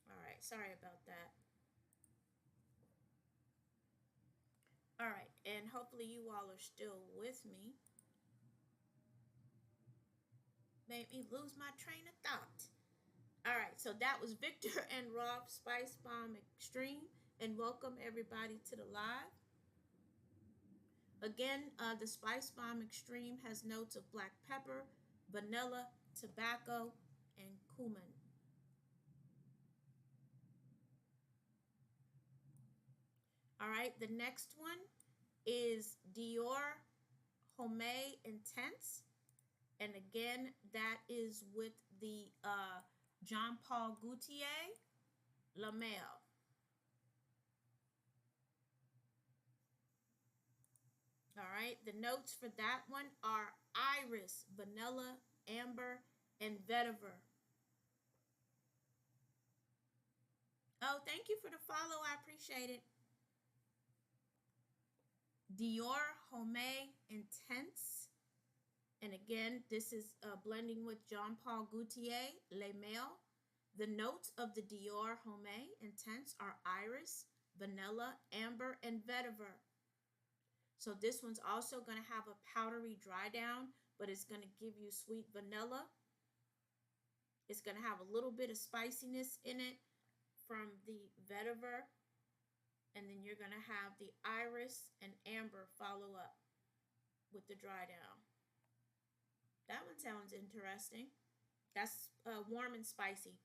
A: All right, sorry about that. All right, and hopefully you all are still with me. Made me lose my train of thought. All right, so that was Victor and Rolf Spice Bomb Extreme, and welcome everybody to the live. Again, the Spice Bomb Extreme has notes of black pepper, vanilla, tobacco, and cumin. All right, the next one is Dior Homme Intense. And again, that is with the Jean Paul Gaultier La Male. All right, the notes for that one are iris, vanilla, amber, and vetiver. Oh, thank you for the follow. I appreciate it. Dior Homme Intense. And again, this is blending with Jean Paul Gaultier Le Male. The notes of the Dior Homme Intense are iris, vanilla, amber, and vetiver. So this one's also going to have a powdery dry down, but it's going to give you sweet vanilla. It's going to have a little bit of spiciness in it from the vetiver. And then you're going to have the iris and amber follow up with the dry down. That one sounds interesting. That's warm and spicy.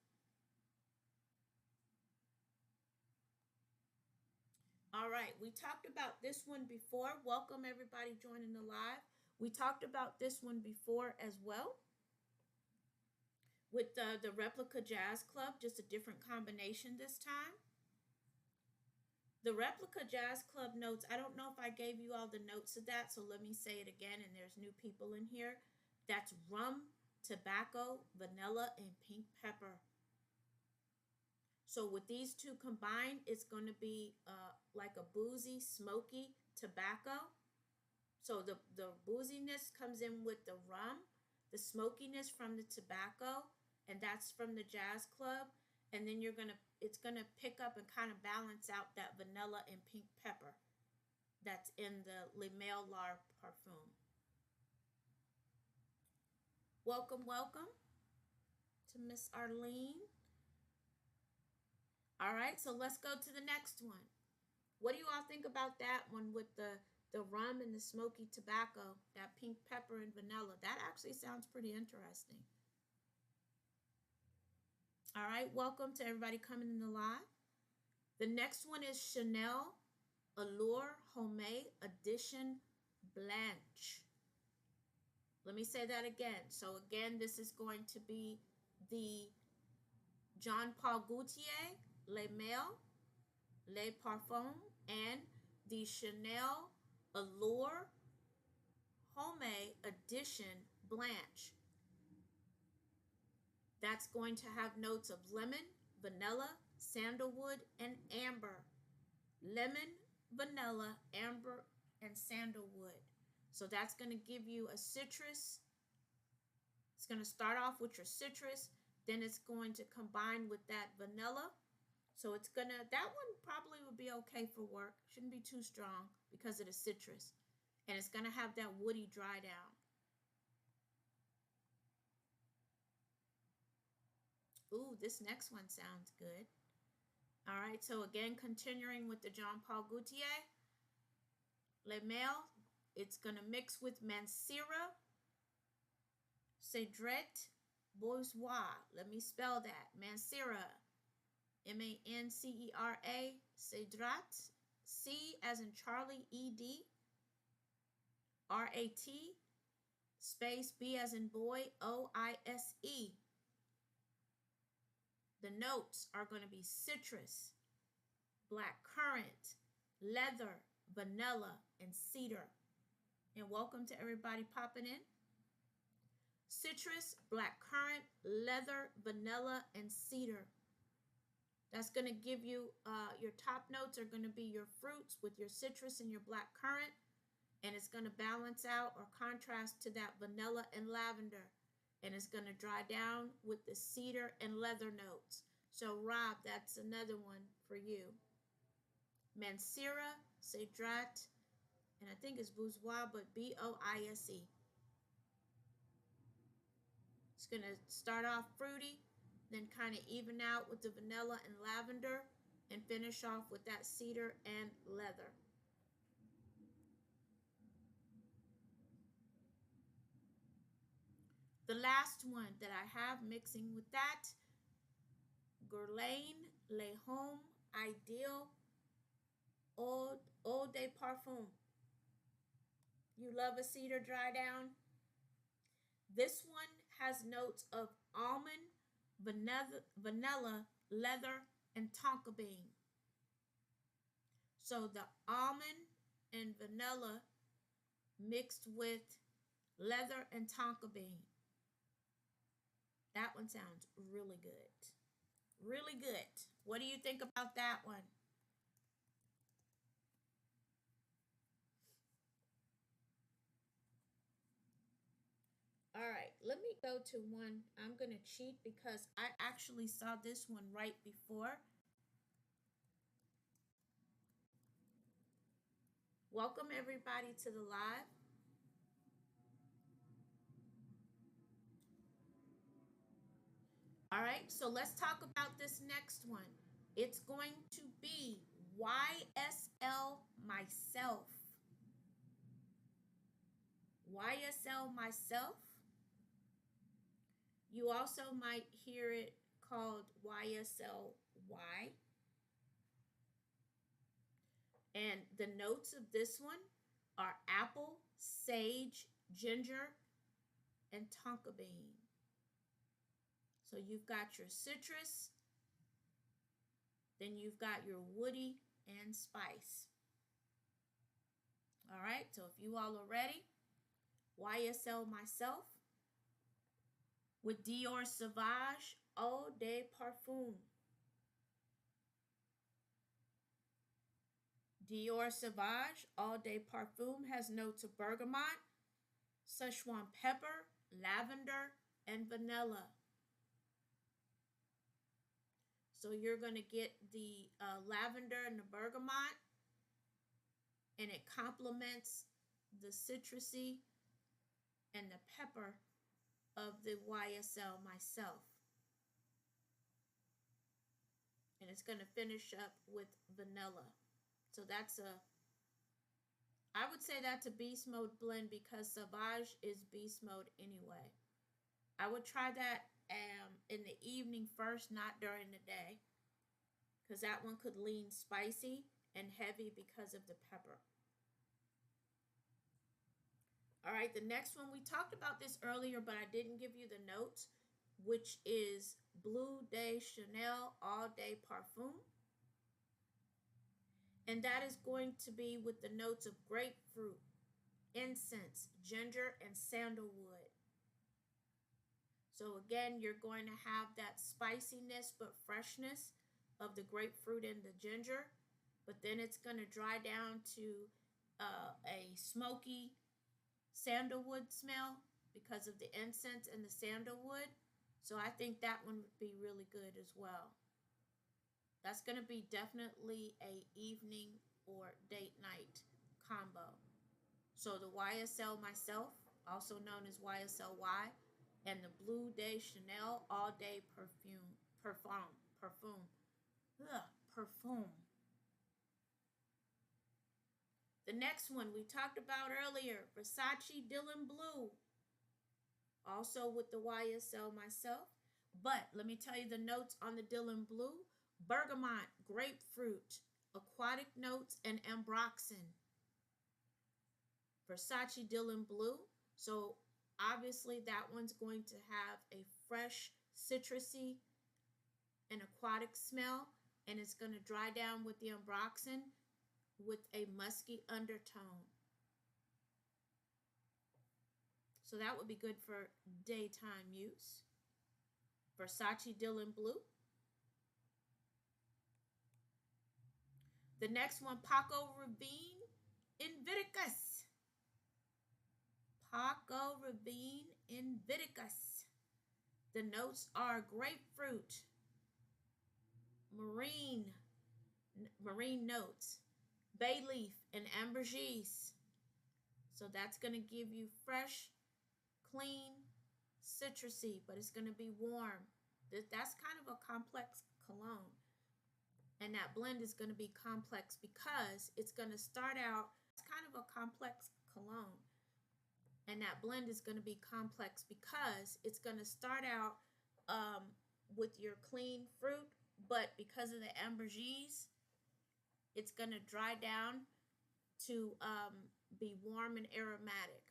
A: All right, we talked about this one before. Welcome everybody joining the live. We talked about this one before as well with the Replica Jazz Club, just a different combination this time. The Replica Jazz Club notes, I don't know if I gave you all the notes of that, so let me say it again, and there's new people in here. That's rum, tobacco, vanilla, and pink pepper. So with these two combined, it's going to be like a boozy, smoky tobacco. So the booziness comes in with the rum, the smokiness from the tobacco, and that's from the Jazz Club. And then it's gonna pick up and kind of balance out that vanilla and pink pepper that's in the Le Male Lar Parfum. Welcome, welcome to Miss Arlene. All right, so let's go to the next one. What do you all think about that one with the rum and the smoky tobacco, that pink pepper and vanilla? That actually sounds pretty interesting. All right, welcome to everybody coming in the live. The next one is Chanel Allure Homme Edition Blanche. Let me say that again. So again, this is going to be the Jean Paul Gaultier Le Male Le Parfum and the Chanel Allure Homme Edition Blanche. That's going to have notes of lemon, vanilla, sandalwood, and amber. Lemon, vanilla, amber, and sandalwood. So that's going to give you a citrus. It's going to start off with your citrus, then it's going to combine with that vanilla. So it's going to, that one probably would be okay for work. Shouldn't be too strong because of the citrus. And it's going to have that woody dry down. Ooh, this next one sounds good. All right, so again, continuing with the Jean Paul Gaultier Le Male, it's going to mix with Mancera Cedret Bourgeois. Let me spell that. Mancera. Mancera. Cedrat. C as in Charlie, ED. RAT. Space B as in boy, OISE. The notes are going to be citrus, black currant, leather, vanilla, and cedar. And welcome to everybody popping in. Citrus, black currant, leather, vanilla, and cedar. That's going to give you, your top notes are going to be your fruits with your citrus and your black currant. And it's going to balance out or contrast to that vanilla and lavender. And it's going to dry down with the cedar and leather notes. So Rob, that's another one for you. Mancera, Cedrat, and I think it's Bourgeois, but BOISE. It's going to start off fruity, then kind of even out with the vanilla and lavender, and finish off with that cedar and leather. The last one that I have mixing with that, Guerlain, Le Homme, Ideal, Eau de Parfum. You love a cedar dry down? This one has notes of almond, vanilla, leather, and tonka bean. So the almond and vanilla mixed with leather and tonka bean. That one sounds really good. Really good. What do you think about that one? All right, let me go to one. I'm going to cheat because I actually saw this one right before. Welcome everybody to the live. All right, so let's talk about this next one. It's going to be YSL Myself. YSL Myself. You also might hear it called YSLY. And the notes of this one are apple, sage, ginger, and tonka bean. So you've got your citrus, then you've got your woody and spice. All right, so if you all are ready, YSL Myself with Dior Sauvage Eau de Parfum. Dior Sauvage Eau de Parfum has notes of bergamot, Szechuan pepper, lavender, and vanilla. So you're going to get the lavender and the bergamot, and it complements the citrusy and the pepper of the YSL Myself. And it's going to finish up with vanilla. So that's I would say that's a beast mode blend because Sauvage is beast mode anyway. I would try that in the evening first, not during the day, because that one could lean spicy and heavy because of the pepper. All right, the next one, we talked about this earlier, but I didn't give you the notes, which is Bleu de Chanel Eau de Parfum. And that is going to be with the notes of grapefruit, incense, ginger, and sandalwood. So again, you're going to have that spiciness but freshness of the grapefruit and the ginger, but then it's going to dry down to a smoky sandalwood smell because of the incense and the sandalwood. So I think that one would be really good as well. That's going to be definitely a evening or date night combo. So the YSL Myself, also known as YSLY, and the Bleu de Chanel All Day Perfume. Perfume. The next one we talked about earlier, Versace Dylan Blue. also with the YSL myself. But let me tell you the notes on the Dylan Blue: bergamot, grapefruit, aquatic notes, and ambroxan. Versace Dylan Blue. So obviously that one's going to have a fresh, citrusy, and aquatic smell, and it's going to dry down with the ambroxan with a musky undertone. So that would be good for daytime use. Versace Dylan Blue. The next one, Paco Rabanne Invictus. Paco Rabanne Invictus. The notes are grapefruit, marine notes, bay leaf, and ambergris. So that's going to give you fresh, clean, citrusy, but it's going to be warm. That's kind of a complex cologne. And that blend is going to be complex because it's going to start out, it's kind of a complex cologne. And that blend is going to be complex because it's going to start out with your clean fruit, but because of the ambergris, it's going to dry down to be warm and aromatic.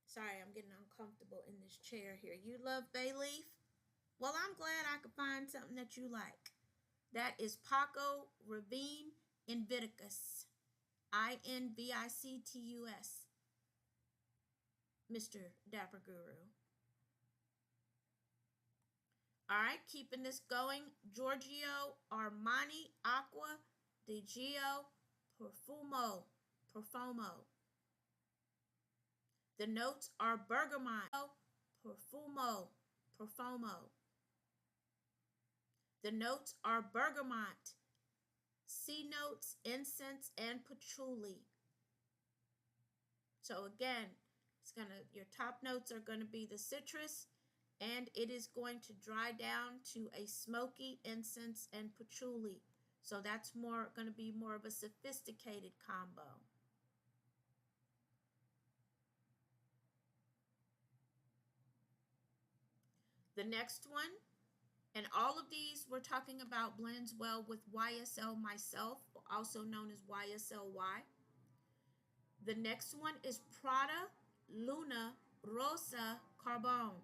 A: Sorry, I'm getting uncomfortable in this chair here. You love bay leaf? Well, I'm glad I could find something that you like. That is Paco Rabanne Invictus. Invictus. Mr. Dapper Guru. All right, keeping this going. Giorgio Armani Acqua di Gio Profumo. The notes are bergamot. Profumo. The notes are bergamot, sea notes, incense, and patchouli. So again, your top notes are gonna be the citrus, and it is going to dry down to a smoky incense and patchouli. So that's going to be more of a sophisticated combo. The next one, and all of these we're talking about blends well with YSL myself, also known as YSLY. The next one is Prada Luna Rosa Carbone.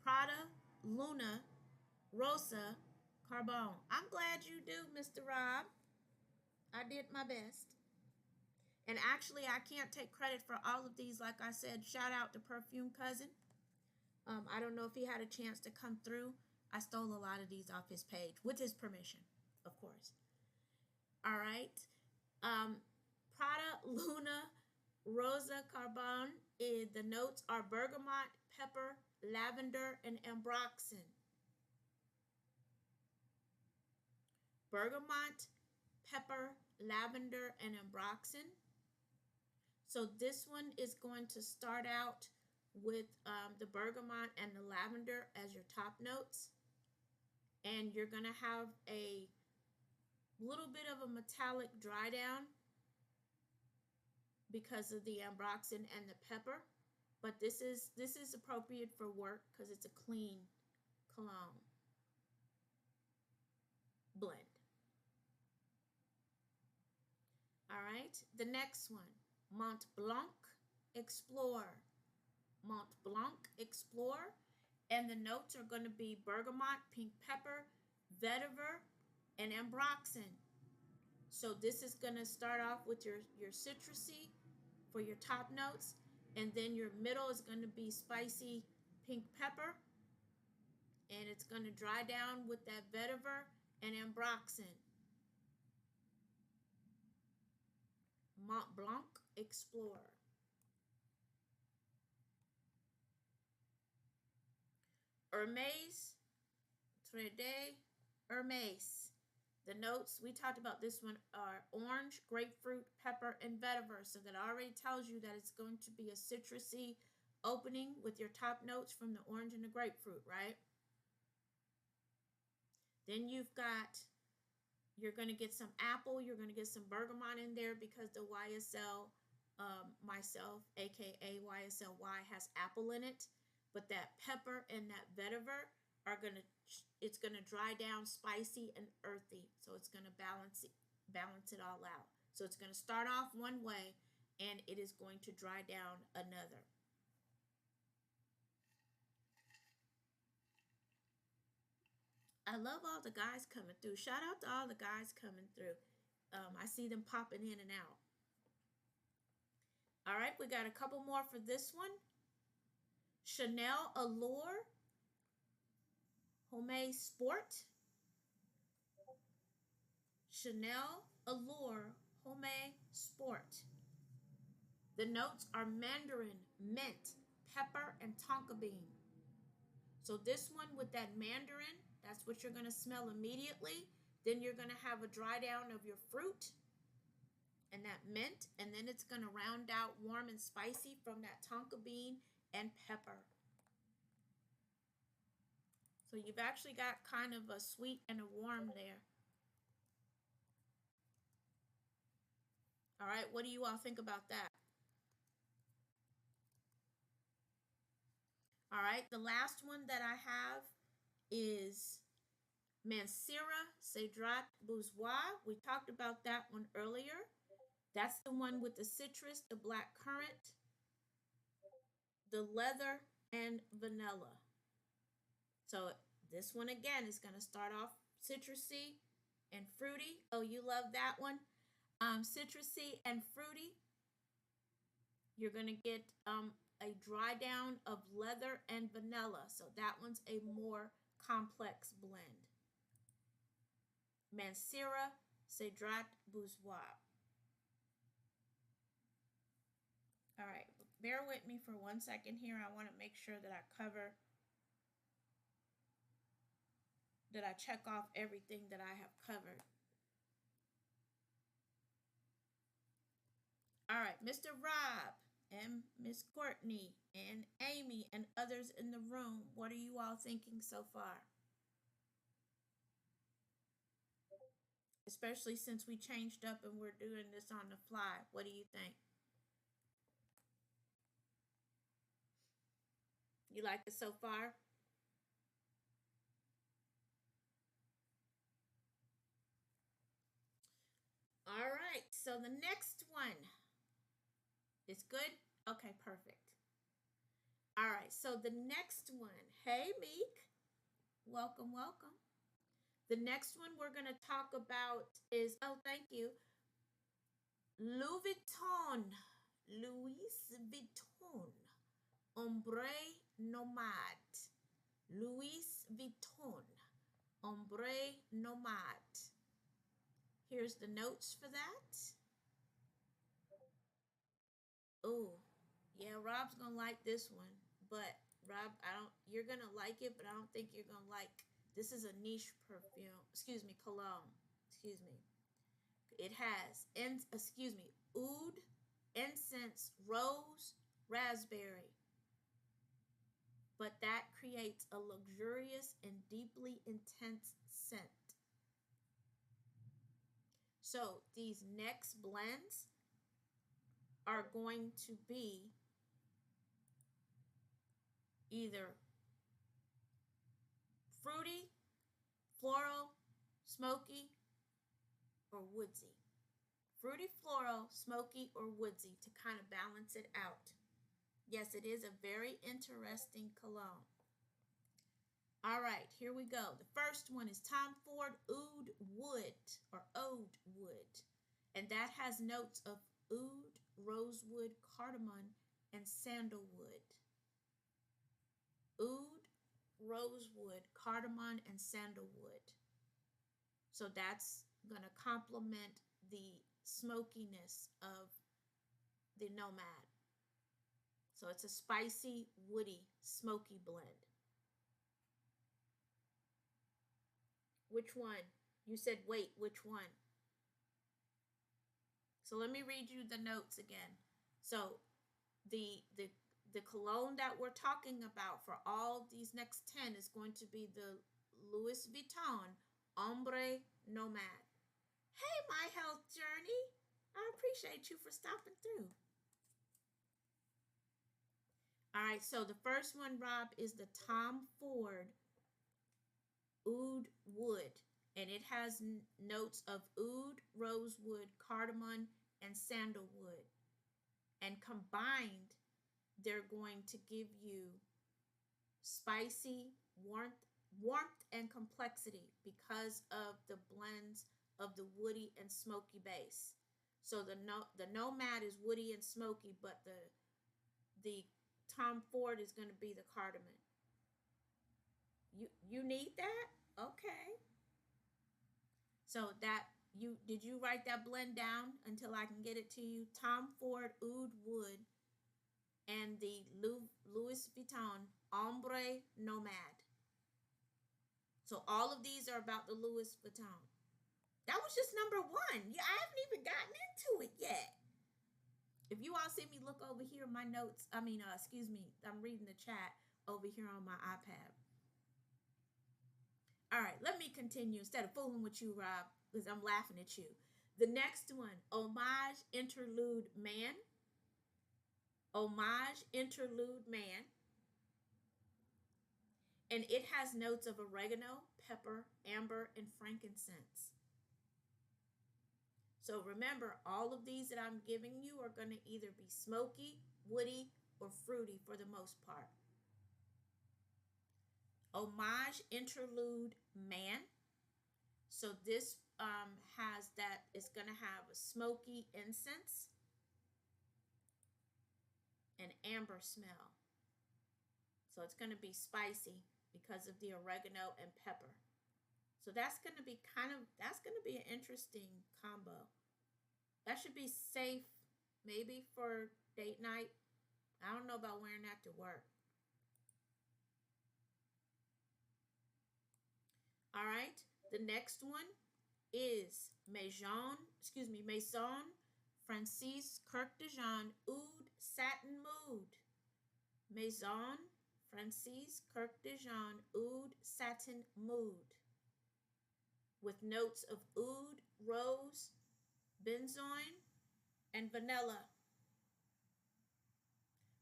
A: Prada Luna Rosa Carbone. I'm glad you do, Mr. Rob. I did my best. And actually, I can't take credit for all of these. Like I said, shout out to Perfume Cousin. I don't know if he had a chance to come through. I stole a lot of these off his page, with his permission, of course. All right. Prada Luna Rosa Carbone. The notes are bergamot, pepper, lavender, and ambroxan. Bergamot, pepper, lavender, and ambroxan. So this one is going to start out with the bergamot and the lavender as your top notes. And you're going to have a little bit of a metallic dry down because of the ambroxan and the pepper. But this is appropriate for work because it's a clean cologne blend. All right, the next one, Mont Blanc Explorer. Mont Blanc Explorer, and the notes are going to be bergamot, pink pepper, vetiver, and ambroxan. So this is going to start off with your citrusy for your top notes, and then your middle is going to be spicy pink pepper, and it's going to dry down with that vetiver and ambroxan. Mont Blanc Explorer. Hermes, Trede Hermes. The notes, we talked about this one, are orange, grapefruit, pepper, and vetiver. So that already tells you that it's going to be a citrusy opening with your top notes from the orange and the grapefruit, right? Then you're going to get some apple, you're going to get some bergamot in there because the YSL myself, aka YSLY, has apple in it, but that pepper and that vetiver are gonna it's gonna dry down spicy and earthy, so it's gonna balance it all out. So it's gonna start off one way, and it is going to dry down another. I love all the guys coming through. Shout out to all the guys coming through. I see them popping in and out. All right, we got a couple more for this one. Chanel Allure Homme Sport. Chanel Allure Homme Sport. The notes are mandarin, mint, pepper, and tonka bean. So this one with that mandarin, that's what you're going to smell immediately. Then you're going to have a dry down of your fruit and that mint, and then it's going to round out warm and spicy from that tonka bean and pepper. So you've actually got kind of a sweet and a warm there. All right, what do you all think about that? All right, the last one that I have is Mancera Cedrat Bourgeois. We talked about that one earlier. That's the one with the citrus, the black currant, the leather, and vanilla. So this one again is going to start off citrusy and fruity. Oh, you love that one? Citrusy and fruity. You're going to get a dry down of leather and vanilla. So that one's a more complex blend. Mancera Cedrat Bourgeois. All right, bear with me for 1 second here. I want to make sure that I check off everything that I have covered. All right, Mr. Rob and Miss Courtney and Amy and others in the room, what are you all thinking so far? Especially since we changed up and we're doing this on the fly. What do you think? You like it so far? All right, so the next one is good. Okay, perfect. All right, so the next one, hey Meek, welcome, welcome. The next one we're going to talk about is, oh, thank you, Louis Vuitton. Louis Vuitton. Ombre Nomade. Louis Vuitton. Ombre Nomade. Here's the notes for that. Oh, yeah, Rob's gonna like this one. But Rob, you're gonna like it, but I don't think you're gonna like, this is a niche perfume. Excuse me, cologne. Excuse me. It has, oud, incense, rose, raspberry. But that creates a luxurious and deeply intense scent. So these next blends are going to be either fruity, floral, smoky, or woodsy. Fruity, floral, smoky, or woodsy to kind of balance it out. Yes, it is a very interesting cologne. All right, here we go. The first one is Tom Ford Oud Wood or Ode Wood. And that has notes of oud, rosewood, cardamom, and sandalwood. Oud, rosewood, cardamom, and sandalwood. So that's going to complement the smokiness of the Nomad. So it's a spicy, woody, smoky blend. Which one? You said, wait, which one? So let me read you the notes again. So the cologne that we're talking about for all these next 10 is going to be the Louis Vuitton Ombre Nomade. Hey, my health journey. I appreciate you for stopping through. All right, so the first one, Rob, is the Tom Ford Oud Wood, and it has notes of oud, rosewood, cardamom, and sandalwood. And combined, they're going to give you spicy warmth and complexity because of the blends of the woody and smoky base. So the Nomad is woody and smoky, but the Tom Ford is going to be the cardamom. You need that? Okay. So that you did you write that blend down until I can get it to you? Tom Ford Oud Wood and the Louis Vuitton Ombre Nomad. So all of these are about the Louis Vuitton. That was just number one. Yeah, I haven't even gotten into it yet. If you all see me look over here, my notes, excuse me, I'm reading the chat over here on my iPad. All right, let me continue instead of fooling with you, Rob, because I'm laughing at you. The next one, Homage Interlude Man. Homage Interlude Man. And it has notes of oregano, pepper, amber, and frankincense. So remember, all of these that I'm giving you are going to either be smoky, woody, or fruity for the most part. Homage Interlude Man. So this has that, it's going to have a smoky incense and amber smell. So it's going to be spicy because of the oregano and pepper. So that's going to be that's going to be an interesting combo. That should be safe maybe for date night. I don't know about wearing that to work. All right. The next one is Maison Francis Kirk de Jean Oud Satin Mood. Maison Francis Kirk de Jean Oud Satin Mood. With notes of oud, rose, benzoin, and vanilla.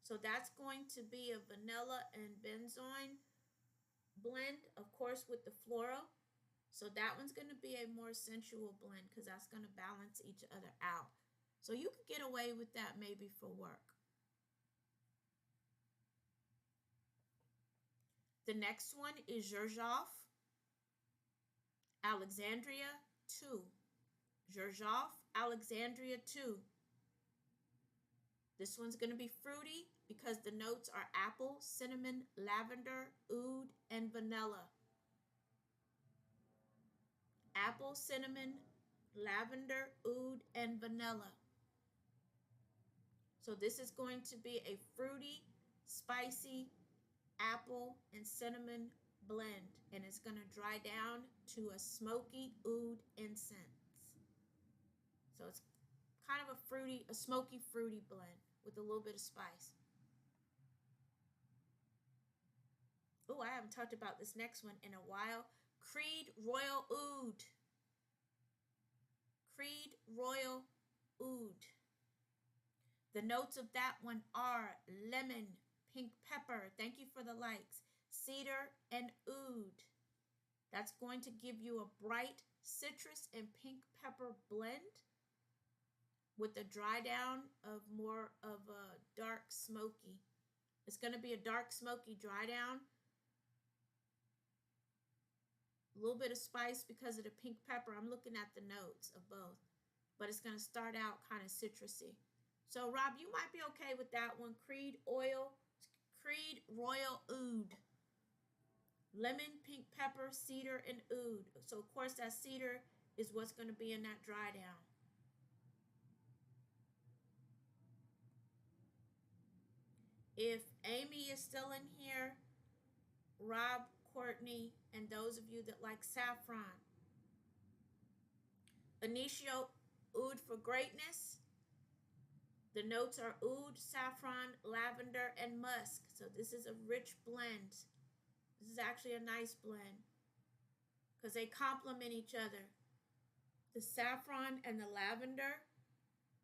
A: So that's going to be a vanilla and benzoin blend, of course, with the floral. So that one's going to be a more sensual blend because that's going to balance each other out. So you could get away with that maybe for work. The next one is Xerjoff Alexandria 2. Xerjoff Alexandria 2. This one's going to be fruity because the notes are apple, cinnamon, lavender, oud, and vanilla. Apple, cinnamon, lavender, oud, and vanilla. So this is going to be a fruity, spicy, apple, and cinnamon blend. And it's going to dry down to a smoky oud incense. So it's kind of a smoky fruity blend with a little bit of spice. Oh, I haven't talked about this next one in a while. Creed Royal Oud. Creed Royal Oud. The notes of that one are lemon, pink pepper, thank you for the likes, cedar, and oud. That's going to give you a bright citrus and pink pepper blend with a dry down of more of a dark smoky. It's going to be a dark smoky dry down. A little bit of spice because of the pink pepper. I'm looking at the notes of both. But it's going to start out kind of citrusy. So, Rob, you might be okay with that one. Creed Royal Oud. Lemon, pink pepper, cedar, and oud. So, of course, that cedar is what's going to be in that dry down. If Amy is still in here, Rob, Courtney, and those of you that like saffron. Initio Oud for Greatness. The notes are oud, saffron, lavender, and musk. So this is a rich blend. This is actually a nice blend because they complement each other. The saffron and the lavender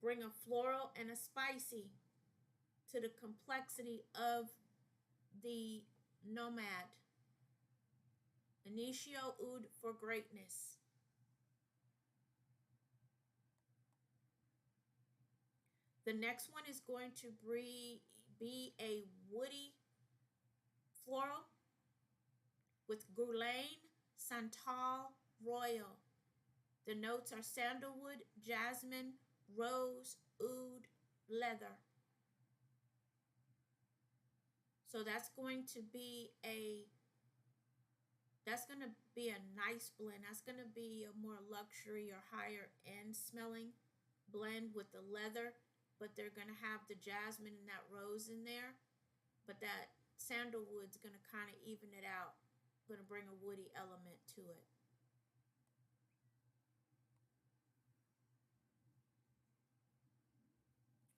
A: bring a floral and a spicy. to the complexity of the nomad. Initio oud for greatness. The next one is going to be a woody floral with Guerlain, Santal, Royal. The notes are sandalwood, jasmine, rose, oud, leather. So that's going to be a nice blend. That's going to be a more luxury or higher end smelling blend with the leather, but they're going to have the jasmine and that rose in there. But that sandalwood's going to kind of even it out, going to bring a woody element to it.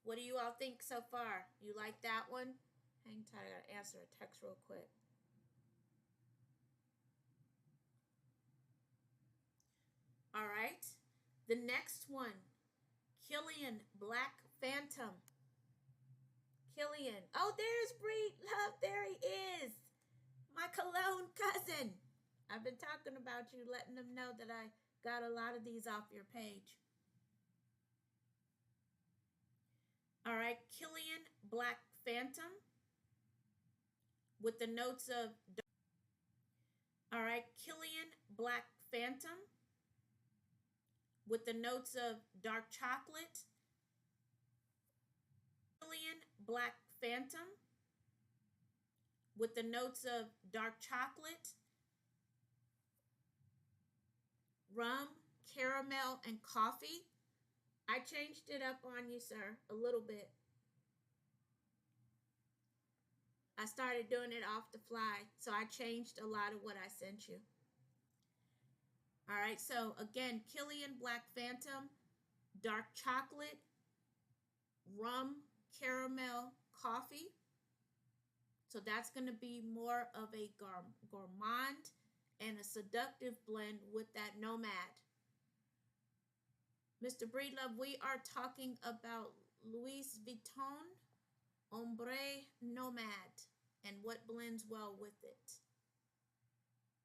A: What do you all think so far? You like that one? Hang tight, I gotta answer a text real quick. All right. The next one, Killian Black Phantom. Killian. Oh, there's Breed Love. There he is. My Cologne cousin. I've been talking about you, letting them know that I got a lot of these off your page. All right, Killian Black Phantom with the notes of. All right, Killian Black Phantom with the notes of dark chocolate. Killian Black Phantom with the notes of dark chocolate, rum, caramel, and coffee. I changed it up on you, sir, a little bit. I started doing it off the fly, so I changed a lot of what I sent you. All right, so again, Killian Black Phantom, dark chocolate, rum, caramel, coffee. So that's going to be more of a gourmand and a seductive blend with that nomad. Mr. Breedlove, we are talking about Louis Vuitton Ombre Nomad and what blends well with it.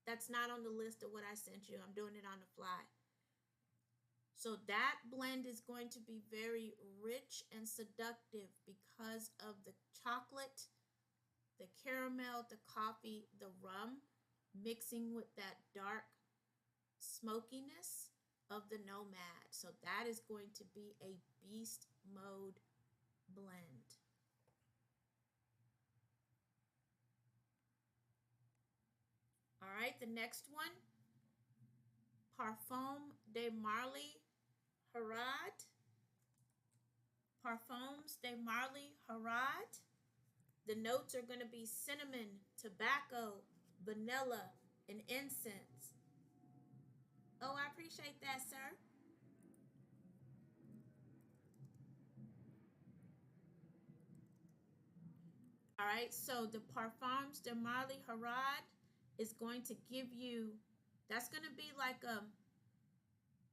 A: That's not on the list of what I sent you. I'm doing it on the fly. So that blend is going to be very rich and seductive because of the chocolate, the caramel, the coffee, the rum, mixing with that dark smokiness of the nomad. So that is going to be a beast mode blend. All right, the next one, Parfum de Marly Harad. Parfums de Marly Harad. The notes are going to be cinnamon, tobacco, vanilla, and incense. Oh, I appreciate that, sir. All right, so the Parfums de Marly Harad is going to give you, that's going to be like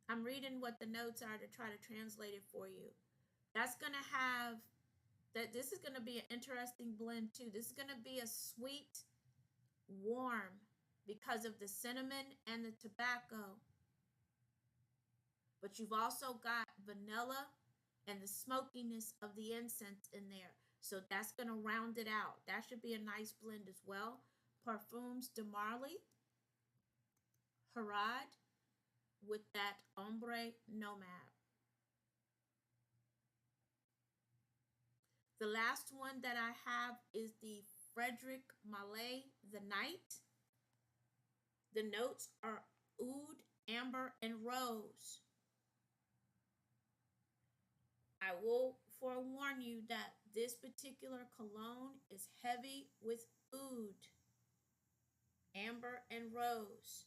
A: I'm reading what the notes are to try to translate it for you. That's going to have, this is going to be an interesting blend too. This is going to be a sweet, warm because of the cinnamon and the tobacco. But you've also got vanilla and the smokiness of the incense in there. So that's going to round it out. That should be a nice blend as well. Parfums de Marly Harad with that Ombre Nomad. The last one that I have is the Frederic Mallet The Night. The notes are oud, amber, and rose. I will forewarn you that this particular cologne is heavy with oud, amber, and rose.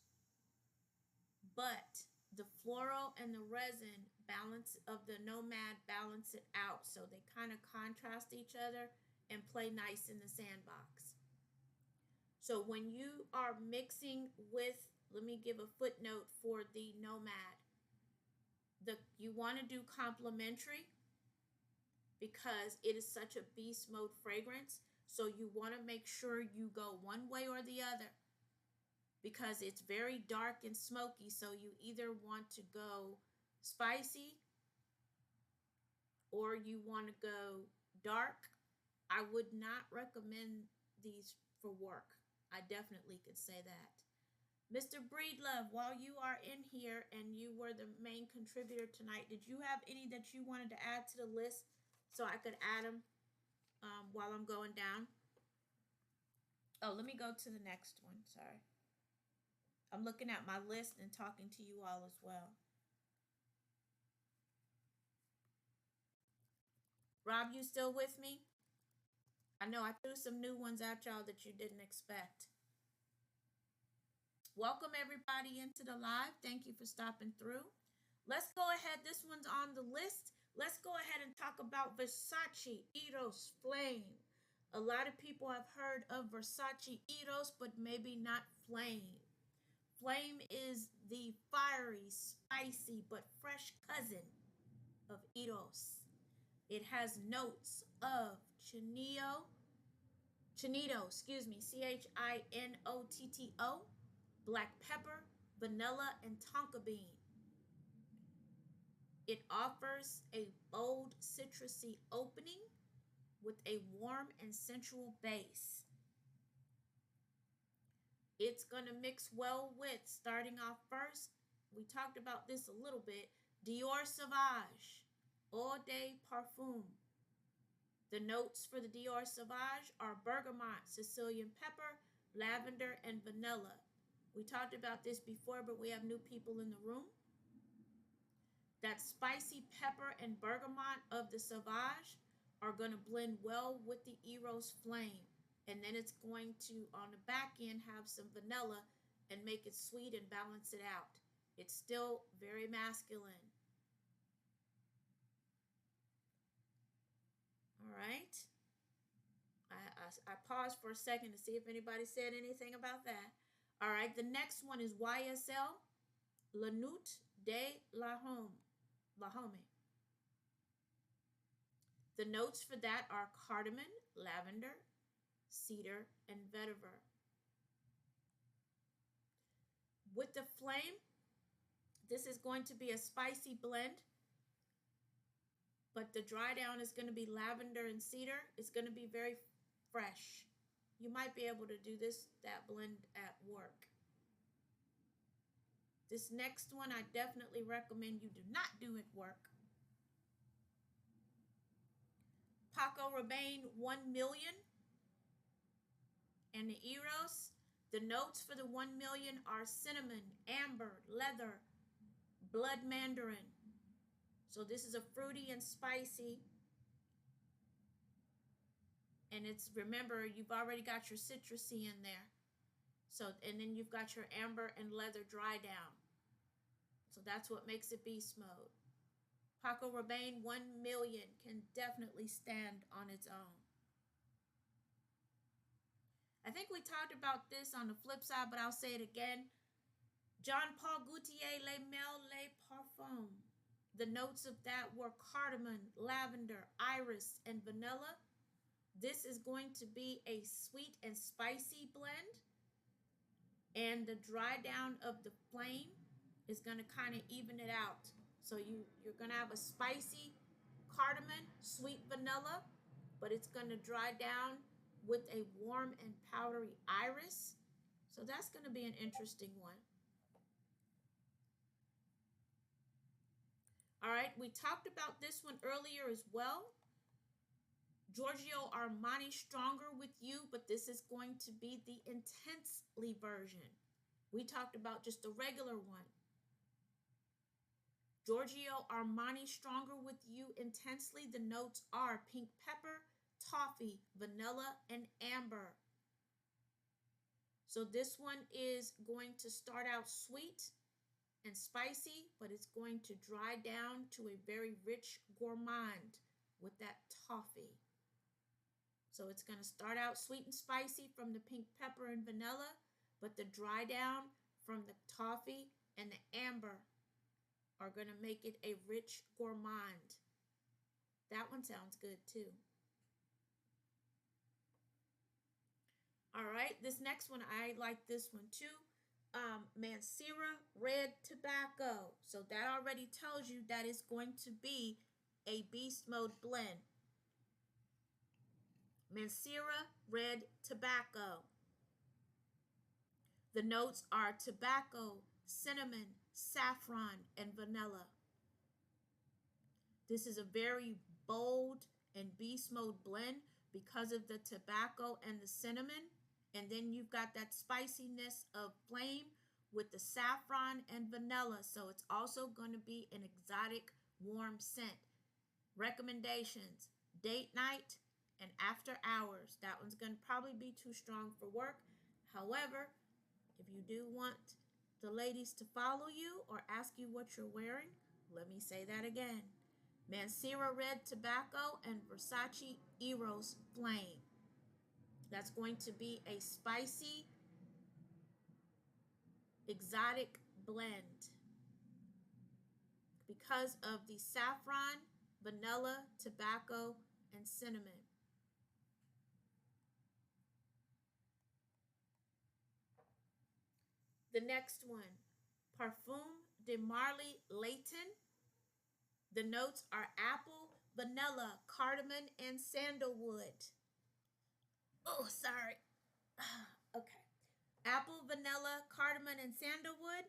A: But the floral and the resin balance of the nomad balance it out. So they kind of contrast each other and play nice in the sandbox. So when you are mixing with, let me give a footnote for the nomad. You want to do complementary. because it is such a beast mode fragrance. So you want to make sure you go one way or the other because it's very dark and smoky. So you either want to go spicy or you want to go dark. I would not recommend these for work. I definitely could say that. Mr. Breedlove, while you are in here and you were the main contributor tonight, did you have any that you wanted to add to the list so I could add them while I'm going down? Oh, let me go to the next one. Sorry. I'm looking at my list and talking to you all as well. Rob, you still with me? I know I threw some new ones at y'all that you didn't expect. Welcome everybody into the live. Thank you for stopping through. Let's go ahead. This one's on the list. Let's go ahead and talk about Versace Eros Flame. A lot of people have heard of Versace Eros, but maybe not Flame. Flame is the fiery, spicy, but fresh cousin of Eros. It has notes of Chinito, Chinotto, black pepper, vanilla, and tonka bean. It offers a bold citrusy opening with a warm and sensual base. It's going to mix well with, starting off first, we talked about this a little bit, Dior Sauvage, Eau de Parfum. The notes for the Dior Sauvage are bergamot, Sicilian pepper, lavender, and vanilla. We talked about this before, but we have new people in the room. That spicy pepper and bergamot of the Sauvage are going to blend well with the Eros Flame. And then it's going to, on the back end, have some vanilla and make it sweet and balance it out. It's still very masculine. All right. I paused for a second to see if anybody said anything about that. All right. The next one is YSL La Nuit de la Home. The notes for that are cardamom, lavender, cedar, and vetiver. With the Flame, this is going to be a spicy blend, but the dry down is going to be lavender and cedar. It's going to be very fresh. You might be able to do that blend at work. This next one, I definitely recommend you do not do at work. Paco Rabanne 1 million and the Eros. The notes for the 1 million are cinnamon, amber, leather, blood mandarin. So this is a fruity and spicy. And it's, remember, you've already got your citrusy in there. So, and then you've got your amber and leather dry down. So that's what makes it beast mode. Paco Rabanne 1 million can definitely stand on its own. I think we talked about this on the flip side, but I'll say it again. Jean Paul Gaultier Les Mel Les Parfums. The notes of that were cardamom, lavender, iris, and vanilla. This is going to be a sweet and spicy blend. And the dry down of the Flame is going to kind of even it out. So you're going to have a spicy cardamom, sweet vanilla, but it's going to dry down with a warm and powdery iris. So that's going to be an interesting one. All right, we talked about this one earlier as well. Giorgio Armani Stronger With You, but this is going to be the intensely version. We talked about just the regular one. Giorgio Armani Stronger With You Intensely. The notes are pink pepper, toffee, vanilla, and amber. So this one is going to start out sweet and spicy, but it's going to dry down to a very rich gourmand with that toffee. So it's going to start out sweet and spicy from the pink pepper and vanilla, but the dry down from the toffee and the amber are going to make it a rich gourmand. That one sounds good too. All right, this next one, I like this one too. Mancera Red Tobacco. So that already tells you that it's going to be a beast mode blend. Mancera Red Tobacco. The notes are tobacco, cinnamon, saffron, and vanilla. This is a very bold and beast mode blend because of the tobacco and the cinnamon. And then you've got that spiciness of flame with the saffron and vanilla. So it's also going to be an exotic warm scent. Recommendations: date night and after hours. That one's going to probably be too strong for work. However, if you do want the ladies to follow you or ask you what you're wearing, let me say that again. Mancera Red Tobacco and Versace Eros Flame. That's going to be a spicy, exotic blend because of the saffron, vanilla, tobacco, and cinnamon. The next one, Parfum de Marly Layton. The notes are apple, vanilla, cardamom, and sandalwood. Oh, sorry. Okay. Apple, vanilla, cardamom, and sandalwood.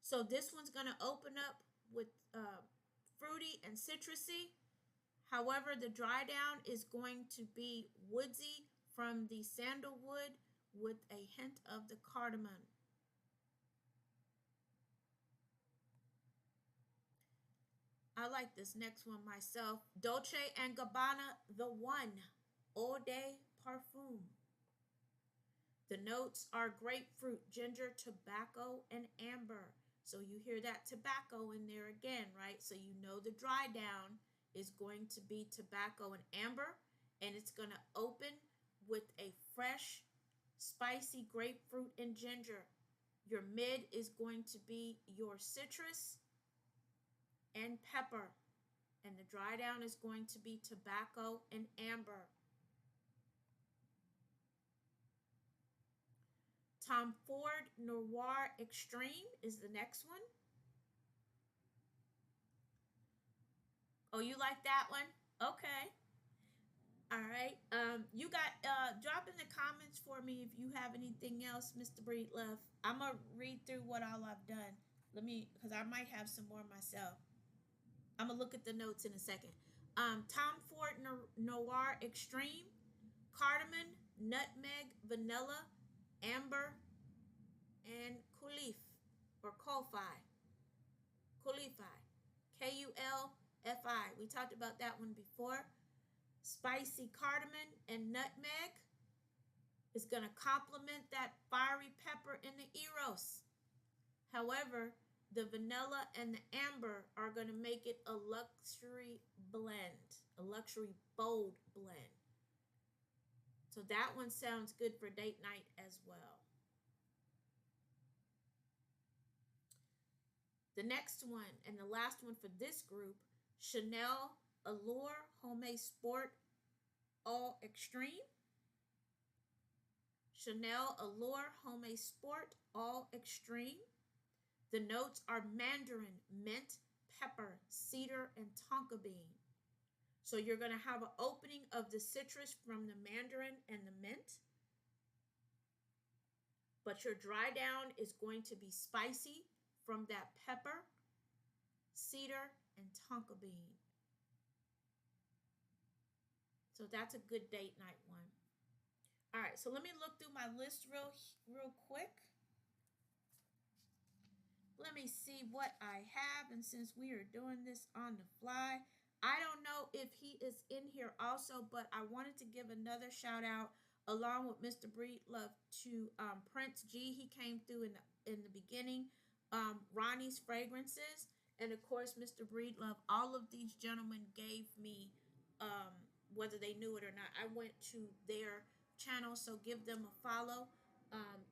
A: So this one's going to open up with fruity and citrusy. However, the dry down is going to be woodsy from the sandalwood with a hint of the cardamom. I like this next one myself. Dolce & Gabbana The One Eau de Parfum. The notes are grapefruit, ginger, tobacco, and amber. So you hear that tobacco in there again, right? So you know the dry down is going to be tobacco and amber, and it's going to open with a fresh, spicy grapefruit and ginger. Your mid is going to be your citrus and pepper, and the dry down is going to be tobacco and amber. Tom Ford Noir Extreme is the next one. Oh, you like that one? Okay. All right. You got drop in the comments for me if you have anything else, Mr. Breedlove. I'm gonna read through what all I've done. Let me, because I might have some more myself. I'm gonna look at the notes in a second. Tom Ford Noir Extreme, cardamom, nutmeg, vanilla, amber, and kulif or Kulfi. Kulfi. Kulfi. We talked about that one before. Spicy cardamom and nutmeg is going to complement that fiery pepper in the Eros. However, the vanilla and the amber are going to make it a luxury blend, a luxury bold blend. So that one sounds good for date night as well. The next one and the last one for this group, Chanel Allure Homemade Sport All Extreme. Chanel Allure Homemade Sport All Extreme. The notes are mandarin, mint, pepper, cedar, and tonka bean. So you're going to have an opening of the citrus from the mandarin and the mint. But your dry down is going to be spicy from that pepper, cedar, and tonka bean. So that's a good date night one. All right, so let me look through my list real quick. Let me see what I have. And since we are doing this on the fly, I don't know if he is in here also, but I wanted to give another shout out along with Mr. Breedlove to Prince G. He came through in the beginning. Ronnie's Fragrances, and of course Mr. Breedlove. All of these gentlemen gave me, whether they knew it or not, I went to their channel, so give them a follow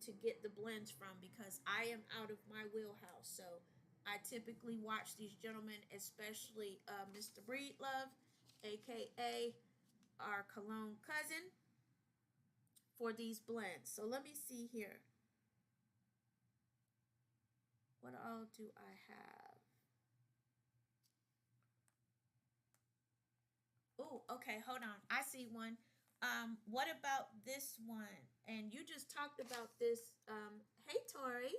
A: to get the blends from, because I am out of my wheelhouse. So I typically watch these gentlemen, especially Mr. Breedlove, aka our Cologne cousin, for these blends. So let me see here. What all do I have? Oh, okay, hold on. I see one. What about this one? And you just talked about this. Hey Tori.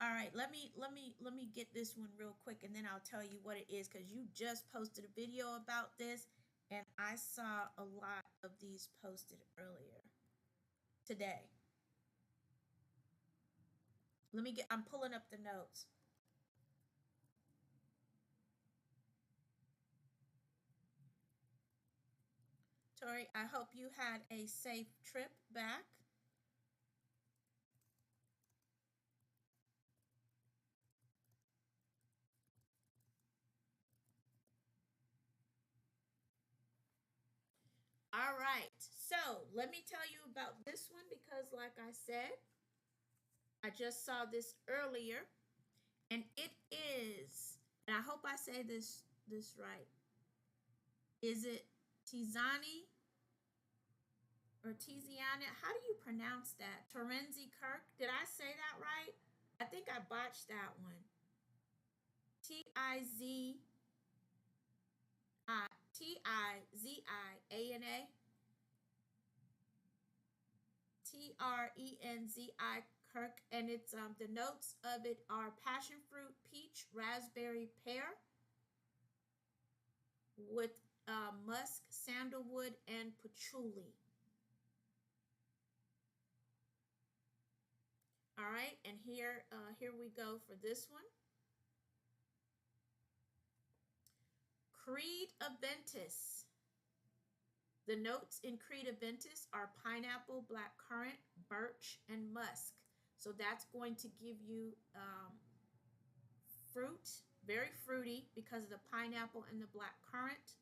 A: All right, let me get this one real quick, and then I'll tell you what it is, because you just posted a video about this, and I saw a lot of these posted earlier today. I'm pulling up the notes. Tori, I hope you had a safe trip back. All right, so let me tell you about this one, because like I said, I just saw this earlier, and it is, and I hope I say this right. Is it Tizani or Tiziana? How do you pronounce that? Terenzi Kirk? Did I say that right? I think I botched that one. Tizi Tizina. Trenzi Kirk, and it's the notes of it are passion fruit, peach, raspberry, pear, with musk, sandalwood, and patchouli. All right, and here we go for this one. Creed Aventus. The notes in Creed Aventus are pineapple, black currant, birch, and musk. So that's going to give you fruit, very fruity because of the pineapple and the black currant.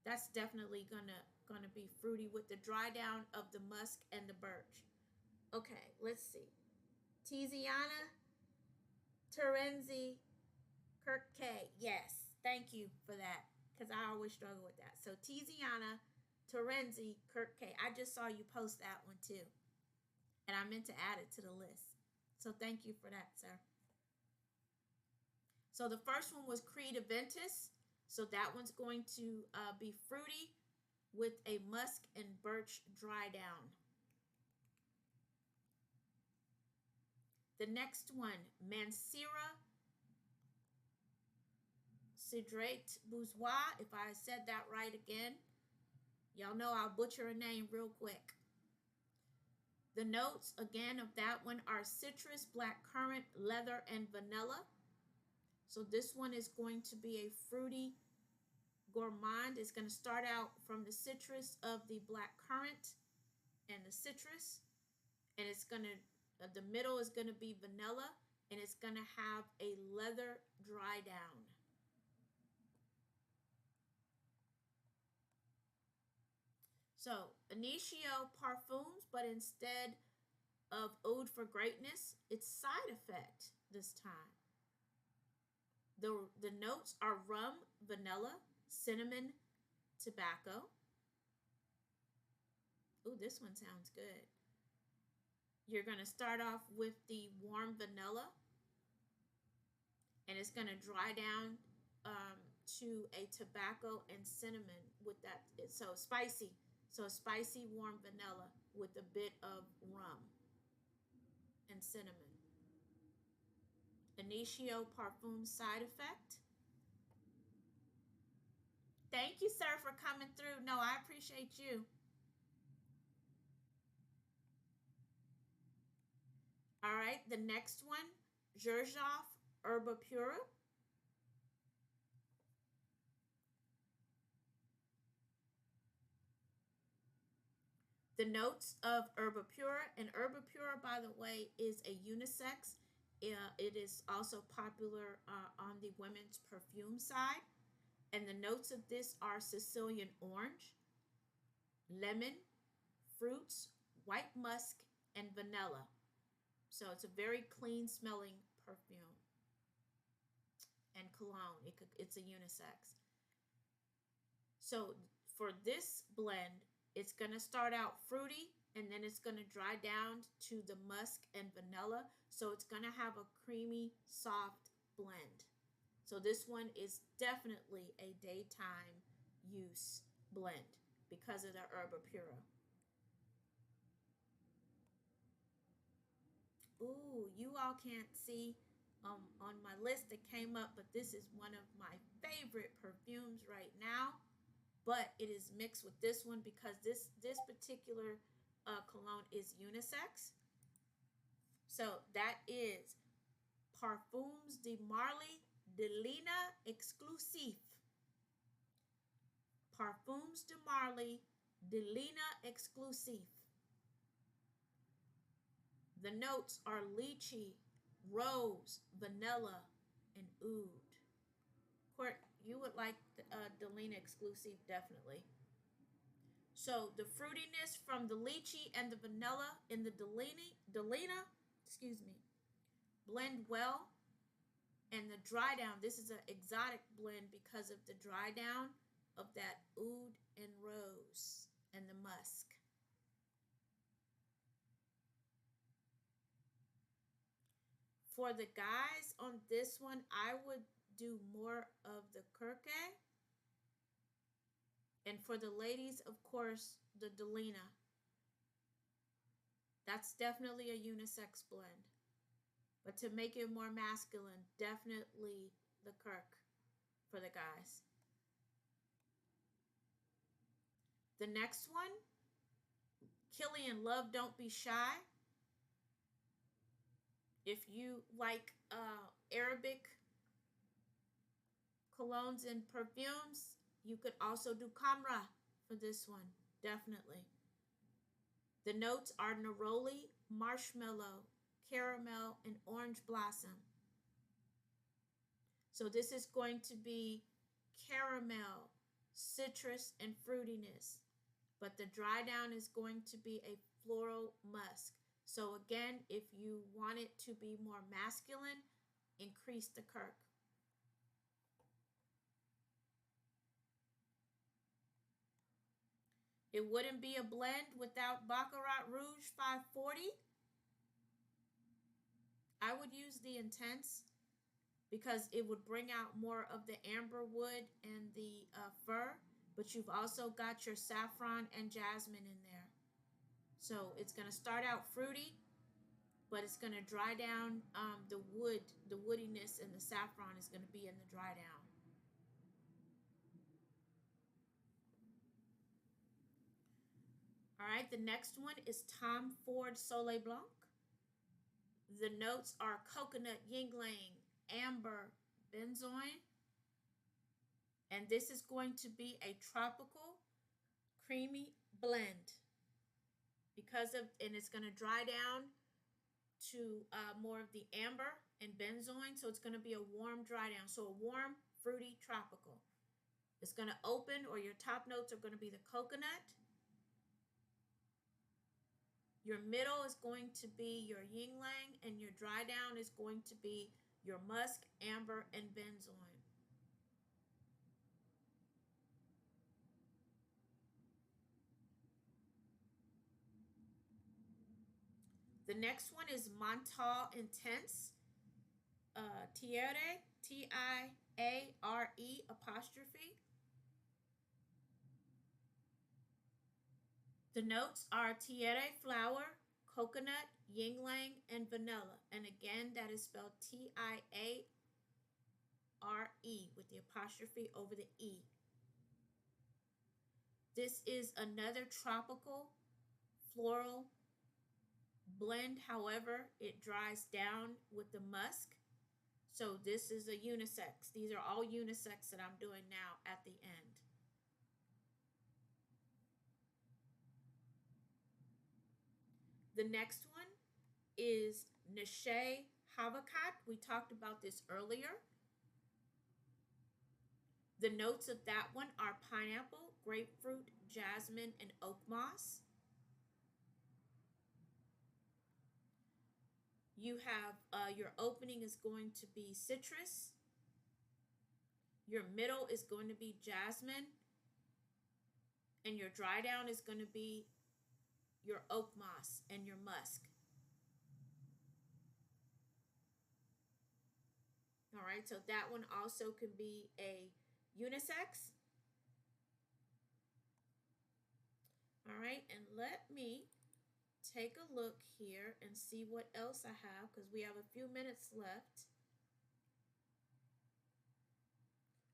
A: That's definitely gonna be fruity with the dry down of the musk and the birch. Okay, let's see. Tiziana Terenzi Kirk K. Yes, thank you for that, because I always struggle with that. So Tiziana Terenzi Kirk K. I just saw you post that one too, and I meant to add it to the list. So thank you for that, sir. So the first one was Creed Aventus. So that one's going to be fruity with a musk and birch dry down. The next one, Mansera Cidrate Bourgeois. If I said that right again, y'all know I'll butcher a name real quick. The notes again of that one are citrus, black currant, leather, and vanilla. So this one is going to be a fruity gourmand. It's going to start out from the citrus of the black currant and the citrus, and it's going to the middle is going to be vanilla, and it's going to have a leather dry down. So Initio Parfums, but instead of Ode for Greatness, it's Side Effect this time. The notes are rum, vanilla, cinnamon, tobacco. Ooh, this one sounds good. You're going to start off with the warm vanilla, and it's going to dry down to a tobacco and cinnamon with that. So spicy. So spicy warm vanilla with a bit of rum and cinnamon. Initio Parfum Side Effect. Thank you, sir, for coming through. No, I appreciate you. All right, the next one, Xerjoff Herba Pura. The notes of Herba Pura, and Herba Pura, by the way, is a unisex. It is also popular on the women's perfume side. And the notes of this are Sicilian orange, lemon, fruits, white musk, and vanilla. So it's a very clean smelling perfume. And cologne, it's a unisex. So for this blend, it's going to start out fruity and then it's going to dry down to the musk and vanilla. So it's going to have a creamy, soft blend. So this one is definitely a daytime use blend because of the herba pura. Ooh, you all can't see on my list that came up, but this is one of my favorite perfumes right now. But it is mixed with this one because this particular cologne is unisex. So that is Parfums de Marly de Lina Exclusif. Parfums de Marly de Lina Exclusif. The notes are lychee, rose, vanilla, and oud. Court, you would like Delina Exclusive, definitely. So the fruitiness from the lychee and the vanilla in the Delina, excuse me, blend well. And the dry down, this is an exotic blend because of the dry down of that oud and rose and the musk. For the guys on this one, I would do more of the Kirke. And for the ladies, of course, the Delina. That's definitely a unisex blend. But to make it more masculine, definitely the Kirk for the guys. The next one, Killian Love Don't Be Shy. If you like Arabic colognes and perfumes, you could also do Kamra for this one, definitely. The notes are neroli, marshmallow, caramel, and orange blossom. So this is going to be caramel, citrus, and fruitiness. But the dry down is going to be a floral musk. So again, if you want it to be more masculine, increase the Kirk. It wouldn't be a blend without Baccarat Rouge 540. I would use the Intense because it would bring out more of the amber wood and the fir, but you've also got your saffron and jasmine in there. So it's going to start out fruity, but it's going to dry down the wood, the woodiness, and the saffron is going to be in the dry down. All right, the next one is Tom Ford Soleil Blanc. The notes are coconut, yingling, amber, benzoin. And this is going to be a tropical, creamy blend and it's going to dry down to more of the amber and benzoin. So it's going to be a warm dry down. So a warm, fruity, tropical. It's going to open, or your top notes are going to be the coconut. Your middle is going to be your yin yang, and your dry down is going to be your musk, amber, and benzoin. The next one is Montal Intense. Tiare, Tiare apostrophe. The notes are tiare flower, coconut, yin yang, and vanilla. And again, that is spelled Tiare with the apostrophe over the E. This is another tropical floral blend. However, it dries down with the musk. So this is a unisex. These are all unisex that I'm doing now at the end. The next one is Neshe Havakat. We talked about this earlier. The notes of that one are pineapple, grapefruit, jasmine, and oak moss. You have your opening is going to be citrus. Your middle is going to be jasmine. And your dry down is going to be your oak moss and your musk. All right, so that one also can be a unisex. All right, and let me take a look here and see what else I have because we have a few minutes left.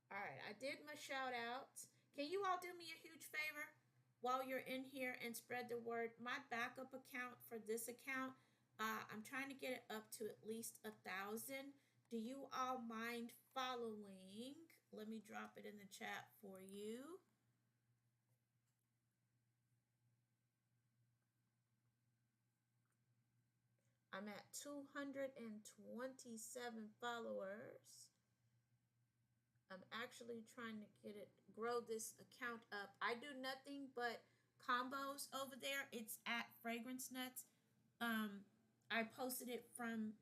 A: All right, I did my shout outs. Can you all do me a huge favor while you're in here and spread the word? My backup account for this account, I'm trying to get it up to at least 1,000. Do you all mind following? Let me drop it in the chat for you. I'm at 227 followers. I'm actually trying to grow this account up. I do nothing but combos over there. It's at Fragrance Nuts. I posted it from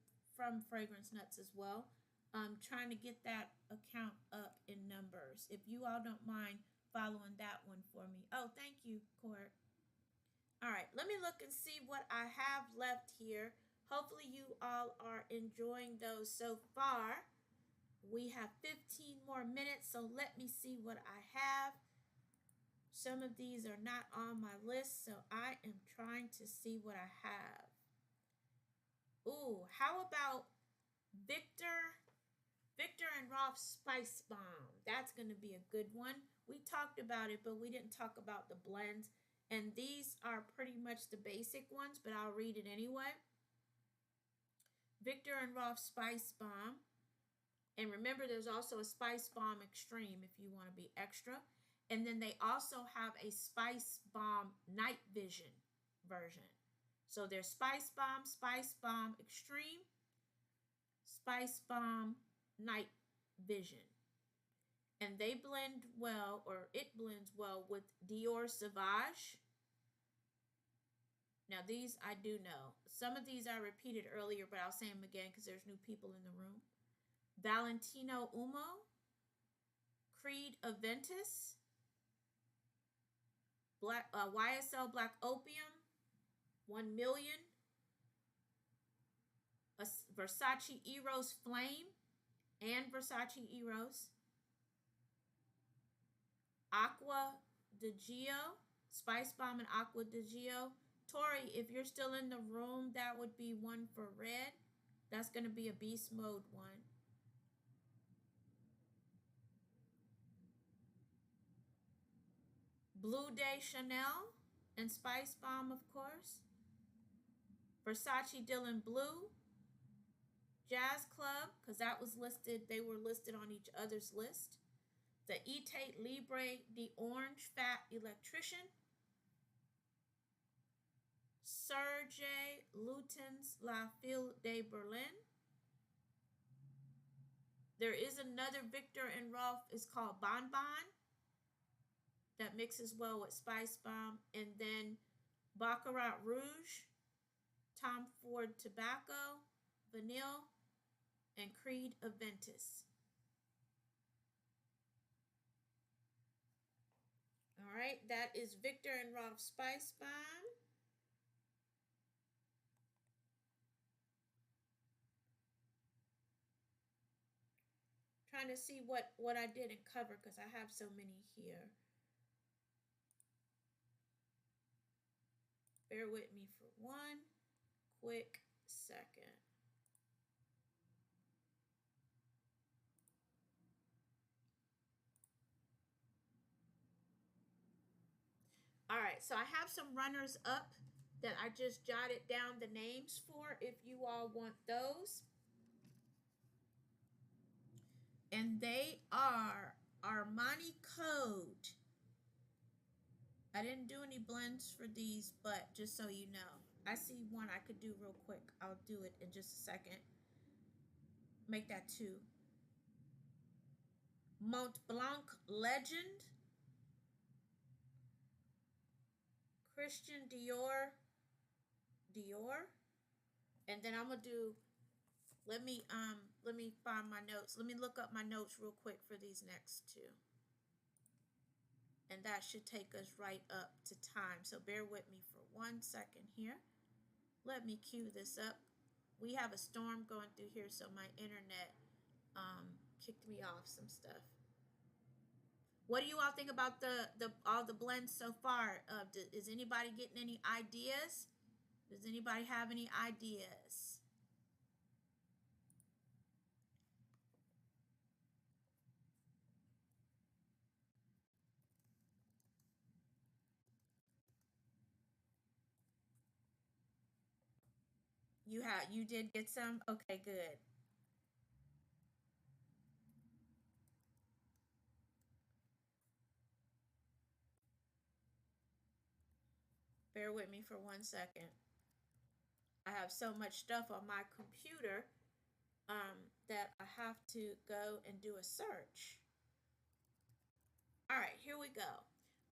A: Fragrance Nuts as well. I'm trying to get that account up in numbers. If you all don't mind following that one for me. Oh, thank you, Court. All right, let me look and see what I have left here. Hopefully you all are enjoying those so far. We have 15 more minutes, so let me see what I have. Some of these are not on my list, so I am trying to see what I have. Ooh, how about Victor and Rolf Spice Bomb? That's going to be a good one. We talked about it, but we didn't talk about the blends. And these are pretty much the basic ones, but I'll read it anyway. Victor and Rolf Spice Bomb. And remember, there's also a Spice Bomb Extreme if you want to be extra. And then they also have a Spice Bomb Night Vision version. So there's Spice Bomb Extreme, Spice Bomb Night Vision. And they blend well, or it blends well with Dior Sauvage. Now these I do know. Some of these I repeated earlier, but I'll say them again because there's new people in the room. Valentino Umo, Creed Aventus, YSL Black Opium, 1 Million, Versace Eros Flame, and Versace Eros, Aqua di Gio, Spice Bomb and Aqua di Gio. Tori, if you're still in the room, that would be one for red. That's going to be a beast mode one. Blue Day Chanel and Spice Bomb, of course. Versace Dylan Blue. Jazz Club, because that was listed. They were listed on each other's list. The Etate Libre the Orange Fat Electrician. Serge Lutens La Fille de Berlin. There is another Victor and Rolf. It's called Bon Bon. That mixes well with Spice Bomb. And then Baccarat Rouge, Tom Ford Tobacco, Vanille, and Creed Aventus. All right, that is Victor and Rolf Spice Bomb. Trying to see what I didn't cover because I have so many here. Bear with me for one quick second. All right, so I have some runners up that I just jotted down the names for if you all want those. And they are Armani Code. I didn't do any blends for these, but just so you know, I see one I could do real quick. I'll do it in just a second. Make that 2. Mont Blanc Legend. Christian Dior. And then I'm gonna do, let me find my notes. Let me look up my notes real quick for these next 2. And that should take us right up to time. So bear with me for 1 second here. Let me cue this up. We have a storm going through here, so my internet kicked me off some stuff. What do you all think about the all the blends so far? Is anybody getting any ideas? Does anybody have any ideas? You did get some? Okay, good. Bear with me for 1 second. I have so much stuff on my computer that I have to go and do a search. All right, here we go.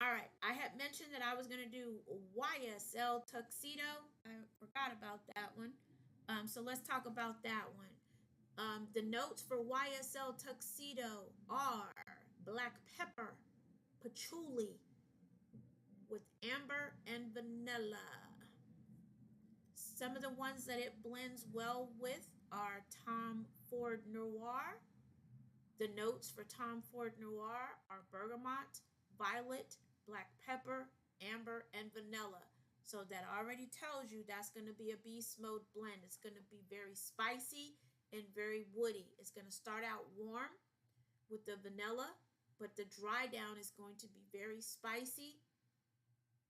A: All right, I had mentioned that I was going to do YSL tuxedo. I forgot about that one. So let's talk about that one. The notes for YSL tuxedo are black pepper, patchouli with amber and vanilla. Some of the ones that it blends well with are Tom Ford Noir. The notes for Tom Ford Noir are bergamot, violet, black pepper, amber, and vanilla. So that already tells you that's going to be a beast mode blend. It's going to be very spicy and very woody. It's going to start out warm with the vanilla, but the dry down is going to be very spicy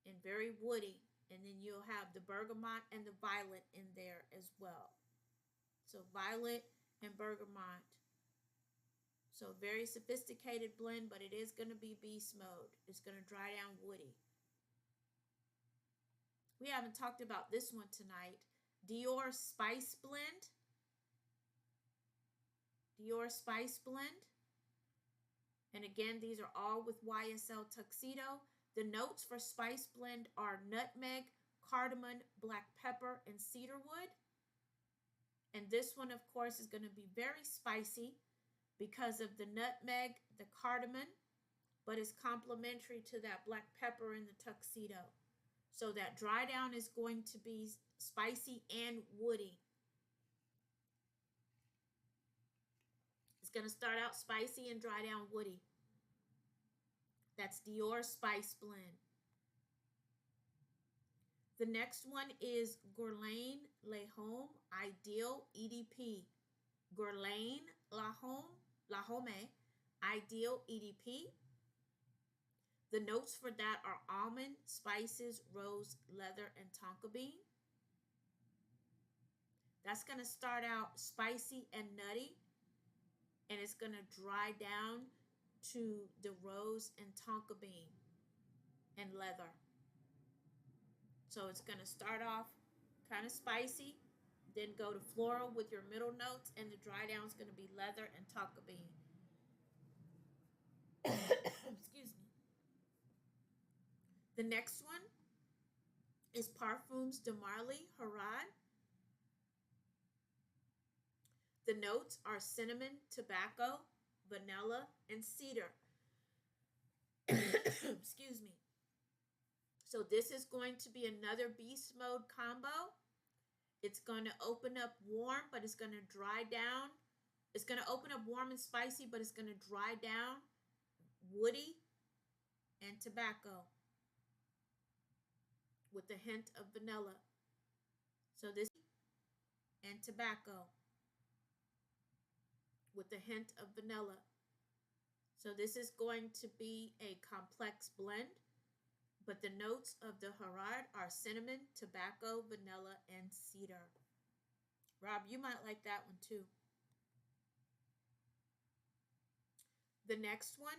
A: and very woody. And then you'll have the bergamot and the violet in there as well. So violet and bergamot. So very sophisticated blend, but it is going to be beast mode. It's going to dry down woody. We haven't talked about this one tonight. Dior Spice Blend. Dior Spice Blend. And again, these are all with YSL Tuxedo. The notes for Spice Blend are nutmeg, cardamom, black pepper, and cedarwood. And this one, of course, is going to be very spicy because of the nutmeg, the cardamom, but it's complementary to that black pepper in the tuxedo. So that dry down is going to be spicy and woody. It's going to start out spicy and dry down woody. That's Dior Spice Blend. The next one is Guerlain Le Homme Ideal EDP. Guerlain La Homme Ideal EDP. The notes for that are almond, spices, rose, leather, and tonka bean. That's going to start out spicy and nutty, and it's going to dry down to the rose and tonka bean and leather. So it's going to start off kind of spicy, then go to floral with your middle notes, and the dry down is going to be leather and tonka bean. Excuse me. The next one is Parfums de Marly Harad. The notes are cinnamon, tobacco, vanilla, and cedar. Excuse me. So this is going to be another beast mode combo. It's going to open up warm, but it's going to dry down. It's going to open up warm and spicy, but it's going to dry down woody and tobacco with a hint of vanilla. So this and tobacco with a hint of vanilla. So this is going to be a complex blend, but the notes of the Harad are cinnamon, tobacco, vanilla, and cedar. Rob, you might like that one too. The next one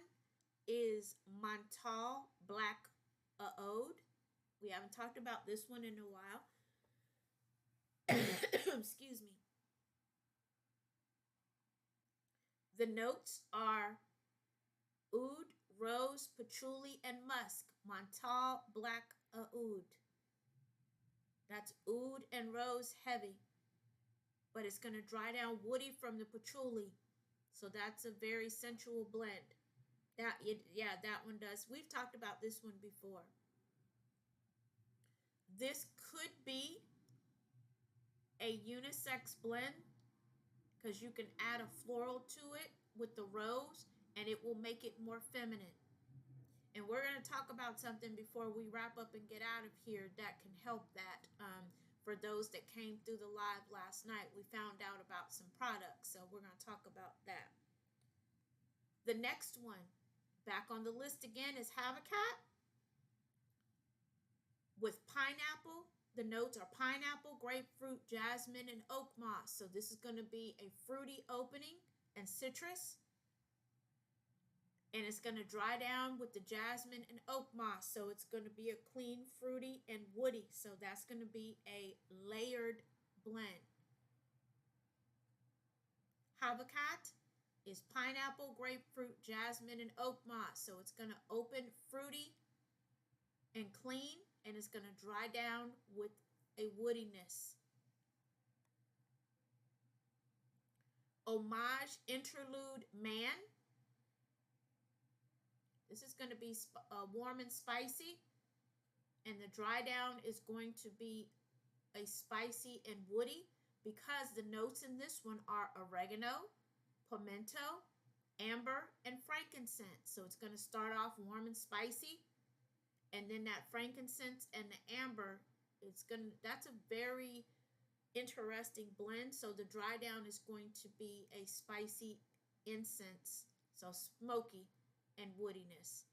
A: is Montal Black Oud. We haven't talked about this one in a while. Excuse me. The notes are oud, rose, patchouli, and musk. Montal Black Oud. That's oud and rose heavy, but it's going to dry down woody from the patchouli. So that's a very sensual blend. Yeah, that one does. We've talked about this one before. This could be a unisex blend because you can add a floral to it with the rose and it will make it more feminine. And we're going to talk about something before we wrap up and get out of here that can help that. For those that came through the live last night, we found out about some products, so we're going to talk about that. The next one, back on the list again, is Habitat with pineapple. The notes are pineapple, grapefruit, jasmine, and oak moss. So this is going to be a fruity opening and citrus. And it's going to dry down with the jasmine and oak moss. So it's going to be a clean, fruity, and woody. So that's going to be a layered blend. Habakat is pineapple, grapefruit, jasmine, and oak moss. So it's going to open fruity and clean, and it's going to dry down with a woodiness. Homage Interlude Man. This is going to be warm and spicy, and the dry down is going to be a spicy and woody because the notes in this one are oregano, pimento, amber, and frankincense. So it's going to start off warm and spicy, and then that frankincense and the amber, that's a very interesting blend. So the dry down is going to be a spicy incense, so smoky and woodiness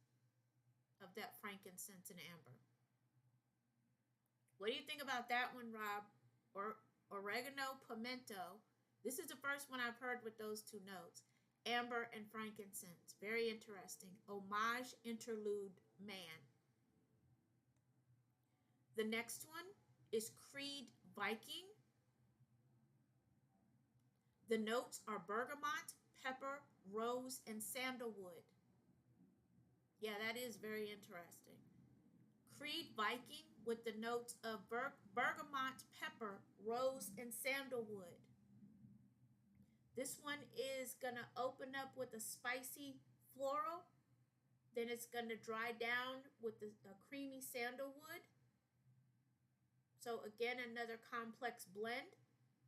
A: of that frankincense and amber. What do you think about that one, Rob? Or oregano, pimento. This is the first one I've heard with those two notes. Amber and frankincense. Very interesting. Homage Interlude Man. The next one is Creed Viking. The notes are bergamot, pepper, rose, and sandalwood. Yeah, that is very interesting. Creed Viking with the notes of bergamot, pepper, rose, and sandalwood. This one is going to open up with a spicy floral. Then it's going to dry down with a creamy sandalwood. So again, another complex blend.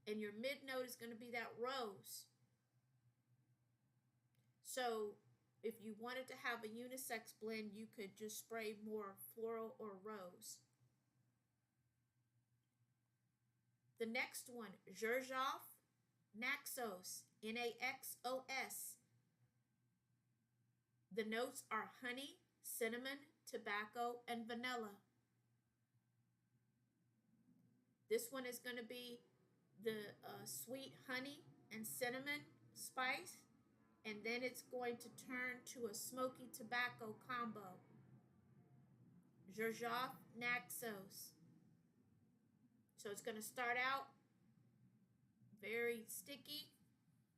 A: And your mid note is going to be that rose. So if you wanted to have a unisex blend, you could just spray more floral or rose. The next one, Xerjoff Naxos, Naxos. The notes are honey, cinnamon, tobacco, and vanilla. This one is going to be the sweet honey and cinnamon spice, and then it's going to turn to a smoky tobacco combo. Xerjoff Naxos. So it's going to start out very sticky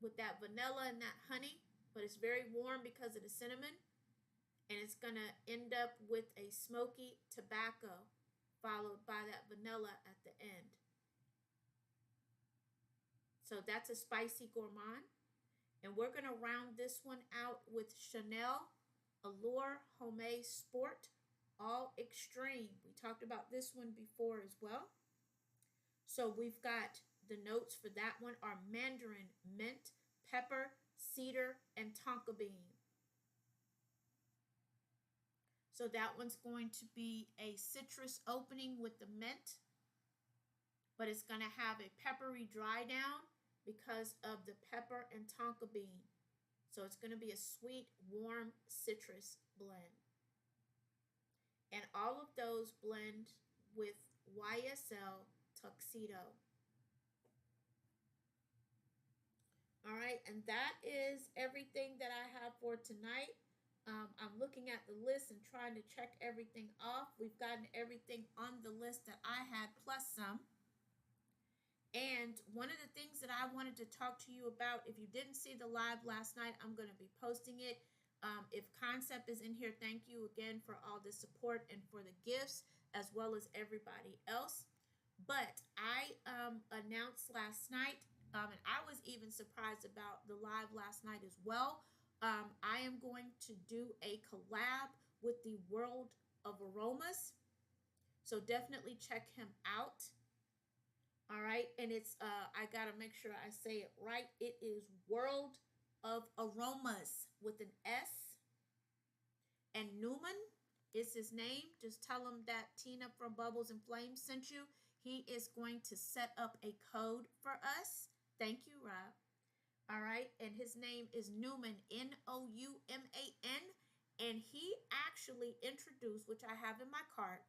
A: with that vanilla and that honey, but it's very warm because of the cinnamon, and it's going to end up with a smoky tobacco followed by that vanilla at the end. So that's a spicy gourmand. And we're going to round this one out with Chanel Allure Homme Sport All Extreme. We talked about this one before as well. So we've got the notes for that one are mandarin, mint, pepper, cedar, and tonka bean. So that one's going to be a citrus opening with the mint, but it's going to have a peppery dry down because of the pepper and tonka bean. So it's going to be a sweet, warm citrus blend. And all of those blend with YSL Tuxedo. All right, and that is everything that I have for tonight. I'm looking at the list and trying to check everything off. We've gotten everything on the list that I had, plus some. And one of the things that I wanted to talk to you about, if you didn't see the live last night, I'm going to be posting it. If Concept is in here, thank you again for all the support and for the gifts, as well as everybody else. But I announced last night, and I was even surprised about the live last night as well. I am going to do a collab with the World of Aromas. So definitely check him out. All right. And it's, I got to make sure I say it right. It is World of Aromas with an S. And Newman is his name. Just tell him that Tina from Bubbles and Flames sent you. He is going to set up a code for us. Thank you, Rob. All right. And his name is Newman, Nouman. And he actually introduced, which I have in my cart,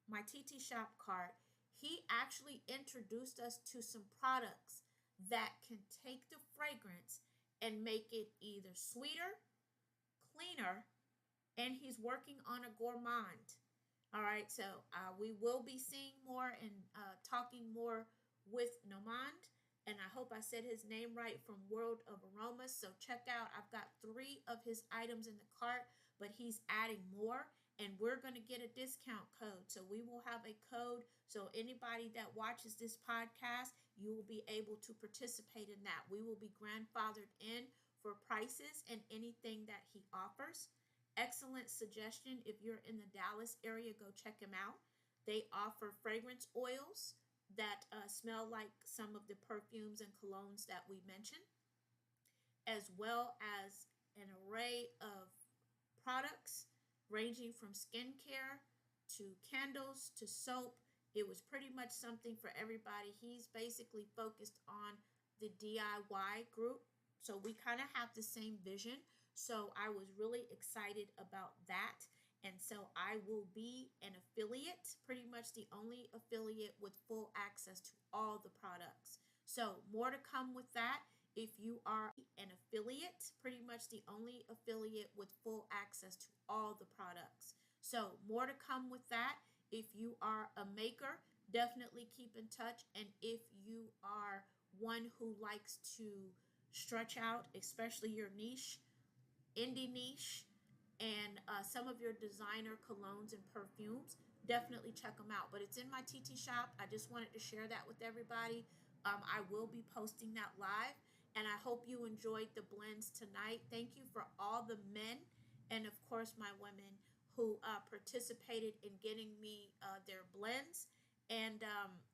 A: my TT Shop cart, he actually introduced us to some products that can take the fragrance and make it either sweeter, cleaner, and he's working on a gourmand. All right, so we will be seeing more and talking more with Nomand. And I hope I said his name right, from World of Aromas. So check out, I've got 3 of his items in the cart, but he's adding more. And we're going to get a discount code. So we will have a code. So anybody that watches this podcast, you will be able to participate in that. We will be grandfathered in for prices and anything that he offers. Excellent suggestion. If you're in the Dallas area, go check him out. They offer fragrance oils that smell like some of the perfumes and colognes that we mentioned, as well as an array of products ranging from skincare to candles to soap. It was pretty much something for everybody. He's basically focused on the DIY group. So we kind of have the same vision. So I was really excited about that. And so I will be an affiliate, pretty much the only affiliate with full access to all the products. So more to come with that. If you are an affiliate, pretty much the only affiliate with full access to all the products. So more to come with that. If you are a maker, definitely keep in touch. And if you are one who likes to stretch out, especially your niche, indie niche, and some of your designer colognes and perfumes, definitely check them out. But it's in my TT Shop. I just wanted to share that with everybody. I will be posting that live, and I hope you enjoyed the blends tonight. Thank you for all the men and, of course, my women who participated in getting me their blends. And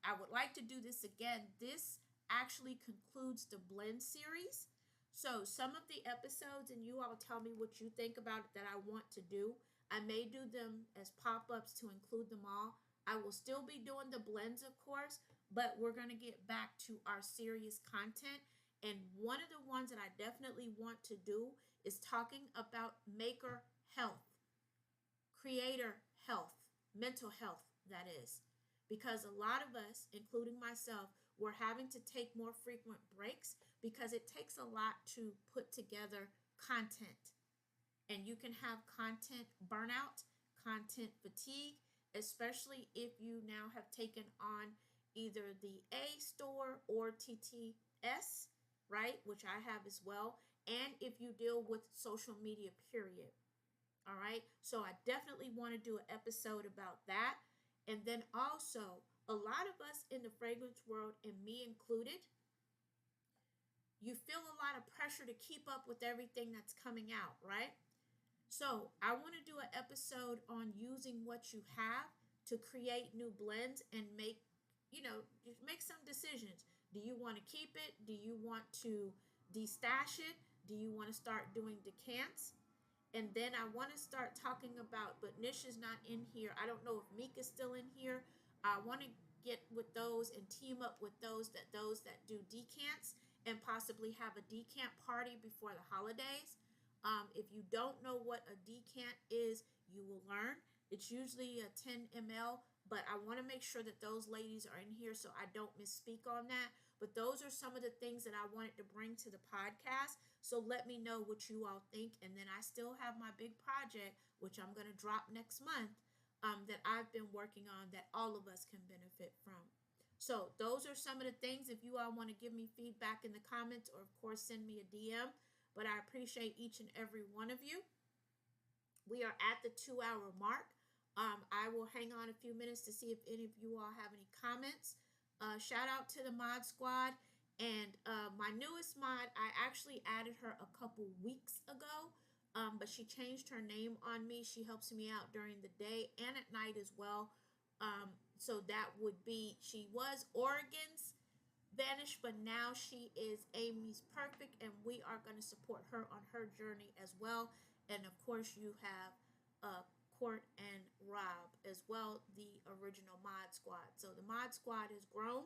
A: I would like to do this again. This actually concludes the blend series. So some of the episodes, and you all tell me what you think about it, that I want to do. I may do them as pop-ups to include them all. I will still be doing the blends, of course, but we're going to get back to our serious content. And one of the ones that I definitely want to do is talking about maker health, creator health, mental health, that is. Because a lot of us, including myself, we're having to take more frequent breaks because it takes a lot to put together content. And you can have content burnout, content fatigue, especially if you now have taken on either the A store or TTS, right, which I have as well, and if you deal with social media, period. All right, so I definitely want to do an episode about that. And then also, a lot of us in the fragrance world, and me included, you feel a lot of pressure to keep up with everything that's coming out, right? So I want to do an episode on using what you have to create new blends and make, make some decisions. Do you want to keep it? Do you want to destash it? Do you want to start doing decants? And then I want to start talking about, but Nish is not in here. I don't know if Meek is still in here. I want to get with those and team up with those that do decants and possibly have a decant party before the holidays. If you don't know what a decant is, you will learn. It's usually a 10 ml, but I want to make sure that those ladies are in here so I don't misspeak on that. But those are some of the things that I wanted to bring to the podcast. So let me know what you all think. And then I still have my big project, which I'm going to drop next month, that I've been working on that all of us can benefit from. So those are some of the things. If you all want to give me feedback in the comments, or of course send me a DM. But I appreciate each and every one of you. We are at the 2-hour mark. I will hang on a few minutes to see if any of you all have any comments. Shout out to the mod squad. And my newest mod, I actually added her a couple weeks ago. but she changed her name on me. She helps me out during the day and at night as well. So that would be, she was Oregon's Vanish, but now she is Amy's Perfect, and we are going to support her on her journey as well. And of course, you have Court and Rob as well, the original Mod Squad. So the Mod Squad has grown,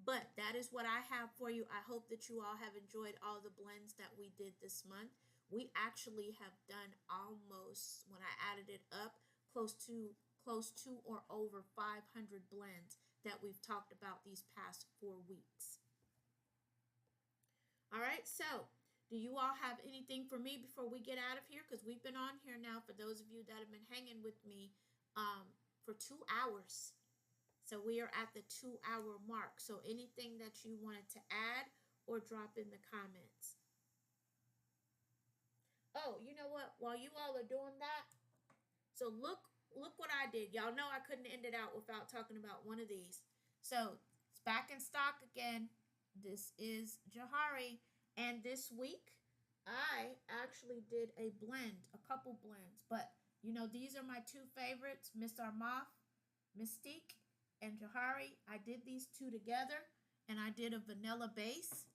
A: but that is what I have for you. I hope that you all have enjoyed all the blends that we did this month. We actually have done almost, when I added it up, close to or over 500 blends that we've talked about these past 4 weeks. All right, so do you all have anything for me before we get out of here? Because we've been on here now, for those of you that have been hanging with me, for 2 hours. So we are at the 2 hour mark. So anything that you wanted to add or drop in the comments. Oh, you know what? While you all are doing that, so look what I did. Y'all know I couldn't end it out without talking about one of these. So it's back in stock again. This is Jahari. And this week, I actually did a blend, a couple blends. But, you know, these are my two favorites, Miss Armaf, Mystique, and Jahari. I did these two together, and I did a vanilla base.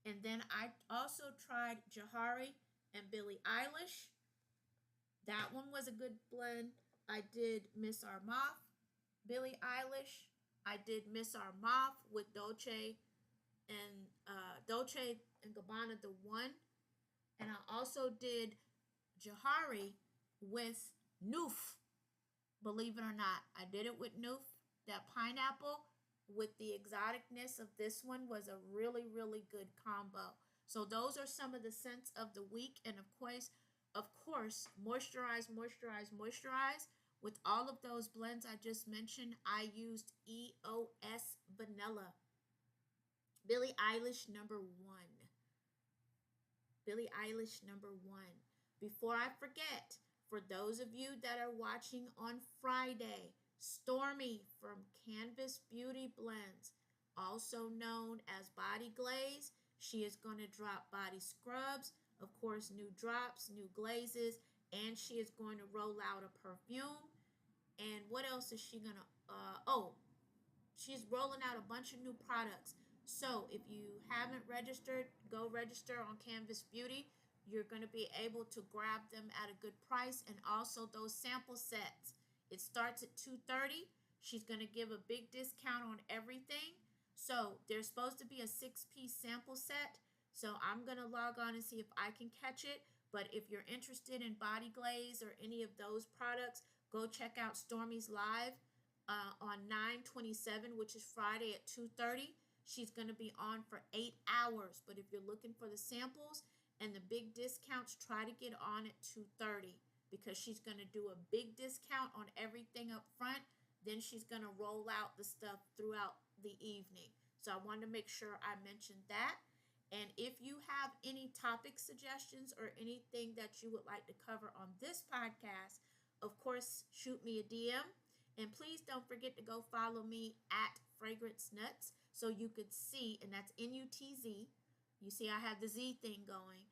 A: And then I also tried Jahari and Billie Eilish. That one was a good blend. I did Miss Armaf, Billie Eilish. I did Miss Armaf with Dolce and Gabbana the one. And I also did Jahari with Noof. Believe it or not, I did it with Noof. That pineapple with the exoticness of this one was a really, really good combo. So those are some of the scents of the week. And of course, moisturize, moisturize, moisturize. With all of those blends I just mentioned, I used EOS Vanilla. Billie Eilish #1. Billie Eilish #1. Before I forget, for those of you that are watching on Friday, Stormy from Canvas Beauty Blends, also known as Body Glaze, she is going to drop body scrubs, of course, new drops, new glazes, and she is going to roll out a perfume. And what else is she going to, she's rolling out a bunch of new products. So if you haven't registered, go register on Canvas Beauty. You're going to be able to grab them at a good price, and also those sample sets. It starts at $230. She's going to give a big discount on everything. So there's supposed to be a 6-piece sample set. So I'm going to log on and see if I can catch it. But if you're interested in Body Glaze or any of those products, go check out Stormy's Live on 9/27, which is Friday at 2:30. She's going to be on for 8 hours. But if you're looking for the samples and the big discounts, try to get on at 2:30, because she's going to do a big discount on everything up front. Then she's going to roll out the stuff throughout the evening. So I wanted to make sure I mentioned that. And if you have any topic suggestions or anything that you would like to cover on this podcast, of course, shoot me a DM. And please don't forget to go follow me at Fragrance Nuts so you could see, and that's NUTZ. You see, I have the Z thing going.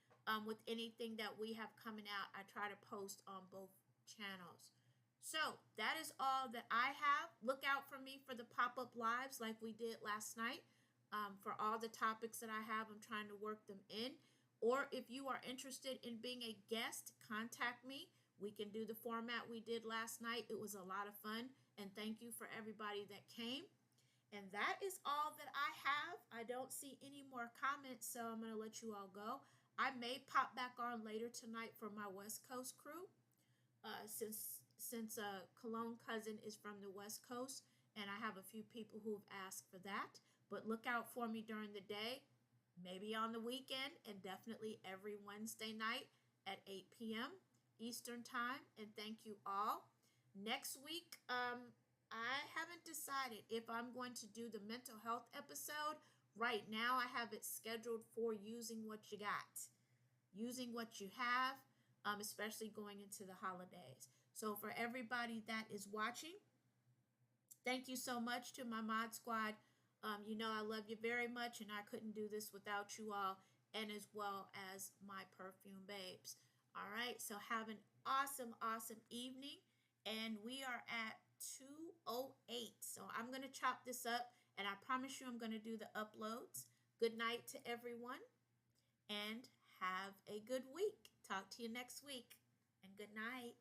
A: With anything that we have coming out, I try to post on both channels. So that is all that I have. Look out for me for the pop-up lives like we did last night. For all the topics that I have, I'm trying to work them in. Or if you are interested in being a guest, contact me. We can do the format we did last night. It was a lot of fun. And thank you for everybody that came. And that is all that I have. I don't see any more comments, so I'm going to let you all go. I may pop back on later tonight for my West Coast crew, since Cologne cousin is from the West Coast, and I have a few people who have asked for that. But look out for me during the day, maybe on the weekend, and definitely every Wednesday night at 8 p.m. Eastern Time. And thank you all. Next week, I haven't decided if I'm going to do the mental health episode. Right now, I have it scheduled for using what you got, using what you have, especially going into the holidays. So for everybody that is watching, thank you so much to my Mod Squad. You know I love you very much, and I couldn't do this without you all, and as well as my perfume babes. All right, so have an awesome, awesome evening. And we are at 2:08. So I'm going to chop this up, and I promise you I'm going to do the uploads. Good night to everyone, and have a good week. Talk to you next week, and good night.